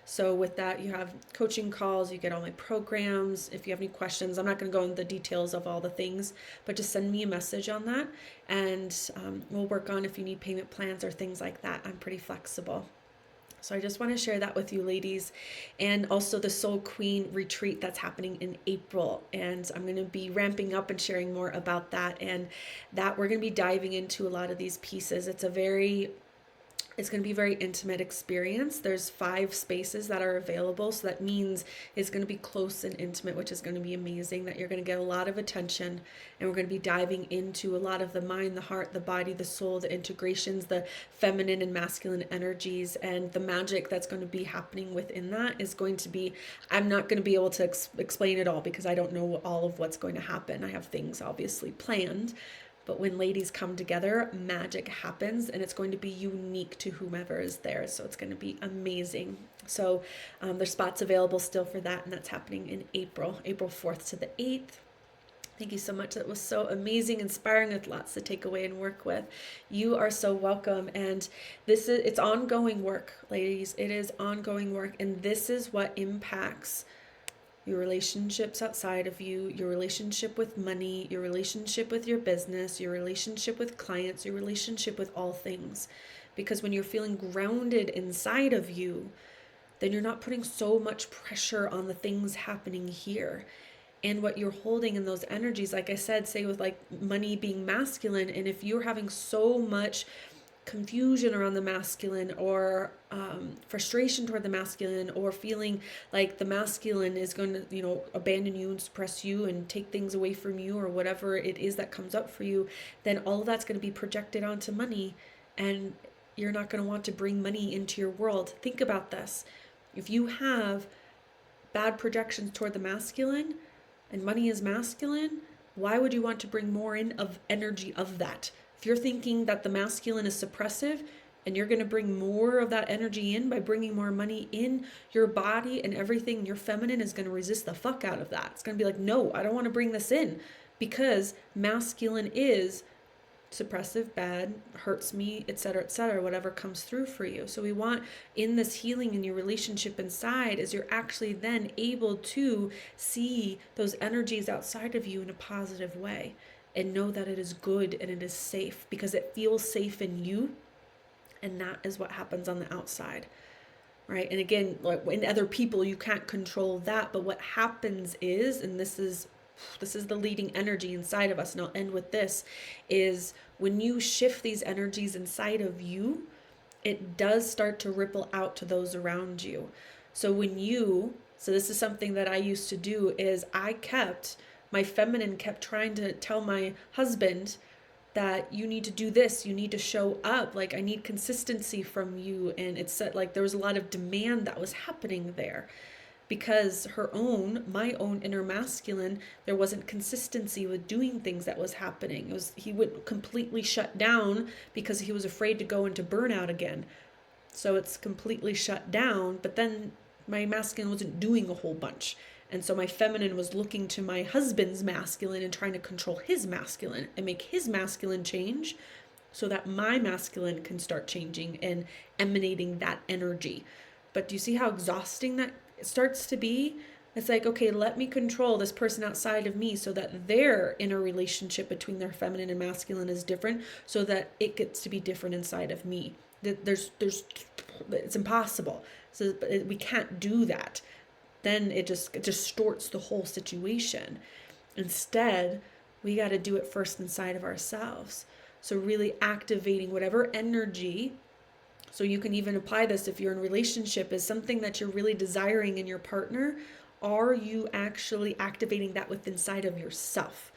So with that, you have coaching calls, you get all my programs. If you have any questions, I'm not going to go into the details of all the things, but just send me a message on that. And we'll work on if you need payment plans or things like that. I'm pretty flexible. So I just want to share that with you, ladies, and also the Soul Queen retreat that's happening in April. And I'm going to be ramping up and sharing more about that, and that we're going to be diving into a lot of these pieces. It's going to be a very intimate experience. There's 5 spaces that are available. So that means it's going to be close and intimate, which is going to be amazing, that you're going to get a lot of attention. And we're going to be diving into a lot of the mind, the heart, the body, the soul, the integrations, the feminine and masculine energies, and the magic that's going to be happening within that is going to be, I'm not going to be able to explain it all because I don't know all of what's going to happen. I have things obviously planned. But when ladies come together, magic happens, and it's going to be unique to whomever is there. So it's going to be amazing. So there's spots available still for that, and that's happening in April 4th to the 8th. Thank you so much. That was so amazing, inspiring, with lots to take away and work with. You are so welcome. And it's ongoing work, ladies. It is ongoing work. And this is what impacts your relationships outside of you, your relationship with money, your relationship with your business, your relationship with clients, your relationship with all things. Because when you're feeling grounded inside of you, then you're not putting so much pressure on the things happening here. And what you're holding in those energies, like I said, say with like money being masculine, and if you're having so much confusion around the masculine, or frustration toward the masculine, or feeling like the masculine is going to, abandon you and suppress you and take things away from you, or whatever it is that comes up for you, then all of that's going to be projected onto money, and you're not going to want to bring money into your world. Think about this. If you have bad projections toward the masculine, and money is masculine, why would you want to bring more in of energy of that? If you're thinking that the masculine is suppressive, and you're going to bring more of that energy in by bringing more money in your body and everything, your feminine is going to resist the fuck out of that. It's going to be like, no, I don't want to bring this in, because masculine is suppressive, bad, hurts me, etc., whatever comes through for you. So we want, in this healing in your relationship inside, is you're actually then able to see those energies outside of you in a positive way, and know that it is good and it is safe, because it feels safe in you, and that is what happens on the outside, right? And again, like in other people, you can't control that, but what happens is, and this is the leading energy inside of us, and I'll end with this, is when you shift these energies inside of you, it does start to ripple out to those around you. So this is something that I used to do, is my feminine kept trying to tell my husband that you need to do this, you need to show up, like I need consistency from you. And it's like there was a lot of demand that was happening there, because my own inner masculine, there wasn't consistency with doing things that was happening. He would completely shut down because he was afraid to go into burnout again. So it's completely shut down, but then my masculine wasn't doing a whole bunch. And so my feminine was looking to my husband's masculine and trying to control his masculine and make his masculine change, so that my masculine can start changing and emanating that energy. But do you see how exhausting that starts to be? It's like, okay, let me control this person outside of me so that their inner relationship between their feminine and masculine is different, so that it gets to be different inside of me. It's impossible. So we can't do that. Then it distorts the whole situation. Instead, we got to do it first inside of ourselves. So really activating whatever energy. So you can even apply this if you're in a relationship, is something that you're really desiring in your partner. Are you actually activating that within inside of yourself?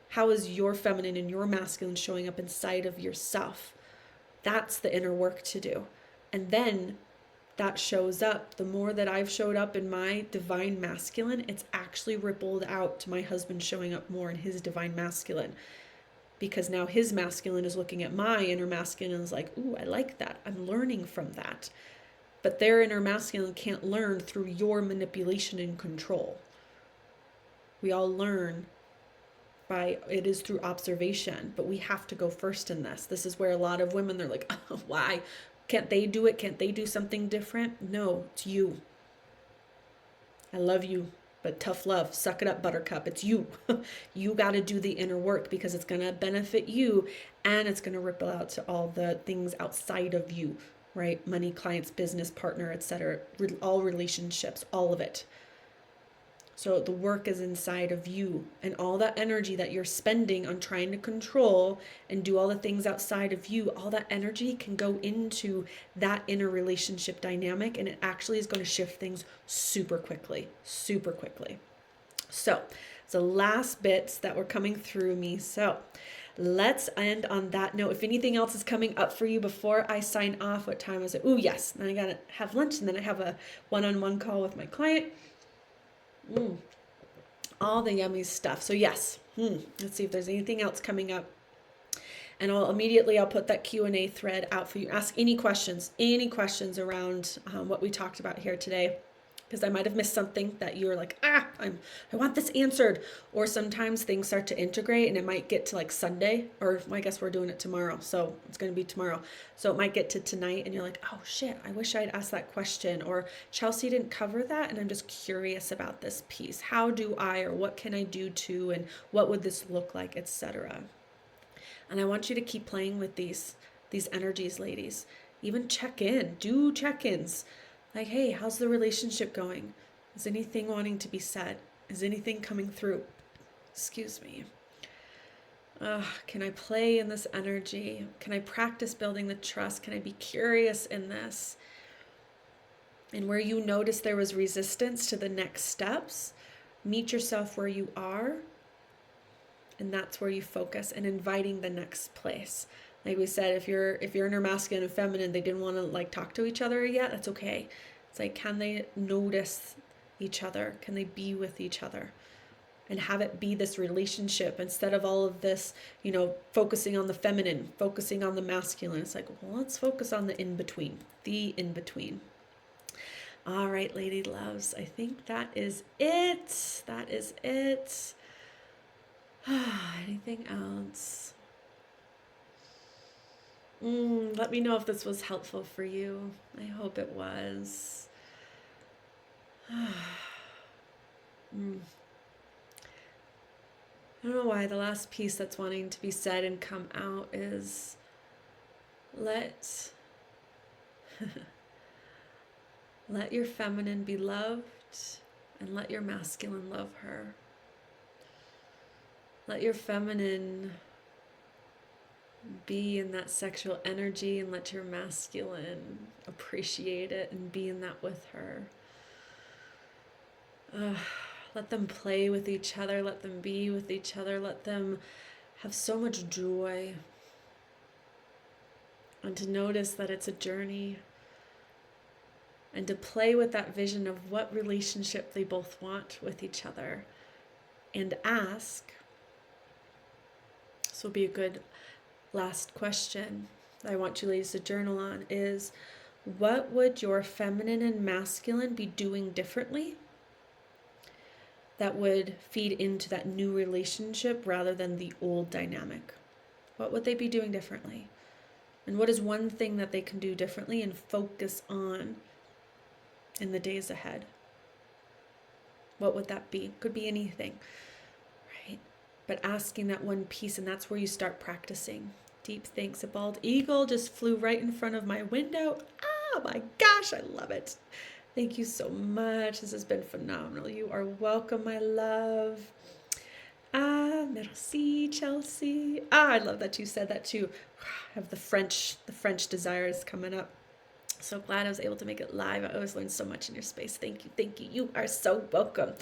How is your feminine and your masculine showing up inside of yourself? That's the inner work to do. And then that shows up. The more that I've showed up in my divine masculine, it's actually rippled out to my husband showing up more in his divine masculine. Because now his masculine is looking at my inner masculine and is like, ooh, I like that. I'm learning from that. But their inner masculine can't learn through your manipulation and control. We all learn it is through observation, but we have to go first in this. This is where a lot of women, they're like, oh, why? Can't they do it? Can't they do something different? No, it's you. I love you, but tough love. Suck it up, buttercup. It's you. You got to do the inner work, because it's going to benefit you, and it's going to ripple out to all the things outside of you. right? Money, clients, business, partner, etc. All relationships, all of it. So the work is inside of you, and all that energy that you're spending on trying to control and do all the things outside of you, all that energy can go into that inner relationship dynamic, and it actually is going to shift things super quickly, super quickly. So the last bits that were coming through me. So let's end on that note. If anything else is coming up for you before I sign off, what time is it? Oh, yes. Then I got to have lunch, and then I have a one-on-one call with my client. All the yummy stuff. So yes, let's see if there's anything else coming up. And I'll put that Q&A thread out for you. Ask any questions around what we talked about here today. Because I might have missed something that you're like, I want this answered. Or sometimes things start to integrate and it might get to like Sunday, or I guess we're doing it tomorrow. So it's going to be tomorrow. So it might get to tonight and you're like, oh shit, I wish I'd asked that question. Or Chelsea didn't cover that and I'm just curious about this piece. How do I, or what can I do to, and what would this look like, etc. And I want you to keep playing with these energies, ladies. Even do check-ins. Like, hey, how's the relationship going? Is anything wanting to be said? Is anything coming through? Excuse me. Can I play in this energy? Can I practice building the trust? Can I be curious in this? And where you notice there was resistance to the next steps, meet yourself where you are. And that's where you focus, and inviting the next place. Like we said, if you're inner masculine and feminine, they didn't want to like talk to each other yet, that's okay. It's like, can they notice each other? Can they be with each other? And have it be this relationship instead of all of this, focusing on the feminine, focusing on the masculine. It's like, well, let's focus on the in-between, All right, lady loves, I think that is it. Anything else? Let me know if this was helpful for you. I hope it was. I don't know why the last piece that's wanting to be said and come out is let your feminine be loved and let your masculine love her. Let your feminine be in that sexual energy and let your masculine appreciate it and be in that with her. Let them play with each other. Let them be with each other. Let them have so much joy. And to notice that it's a journey. And to play with that vision of what relationship they both want with each other. And ask, this will be a good last question that I want you ladies to journal on, is what would your feminine and masculine be doing differently that would feed into that new relationship rather than the old dynamic? What would they be doing differently? And what is one thing that they can do differently and focus on in the days ahead? What would that be? Could be anything, right? But asking that one piece, and that's where you start practicing. Deep thanks. A bald eagle just flew right in front of my window. Oh my gosh, I love it. Thank you so much. This has been phenomenal. You are welcome, my love. Merci, Chelsea. I love that you said that too. I have the French desires coming up. So glad I was able to make it live. I always learn so much in your space. Thank you. You are so welcome.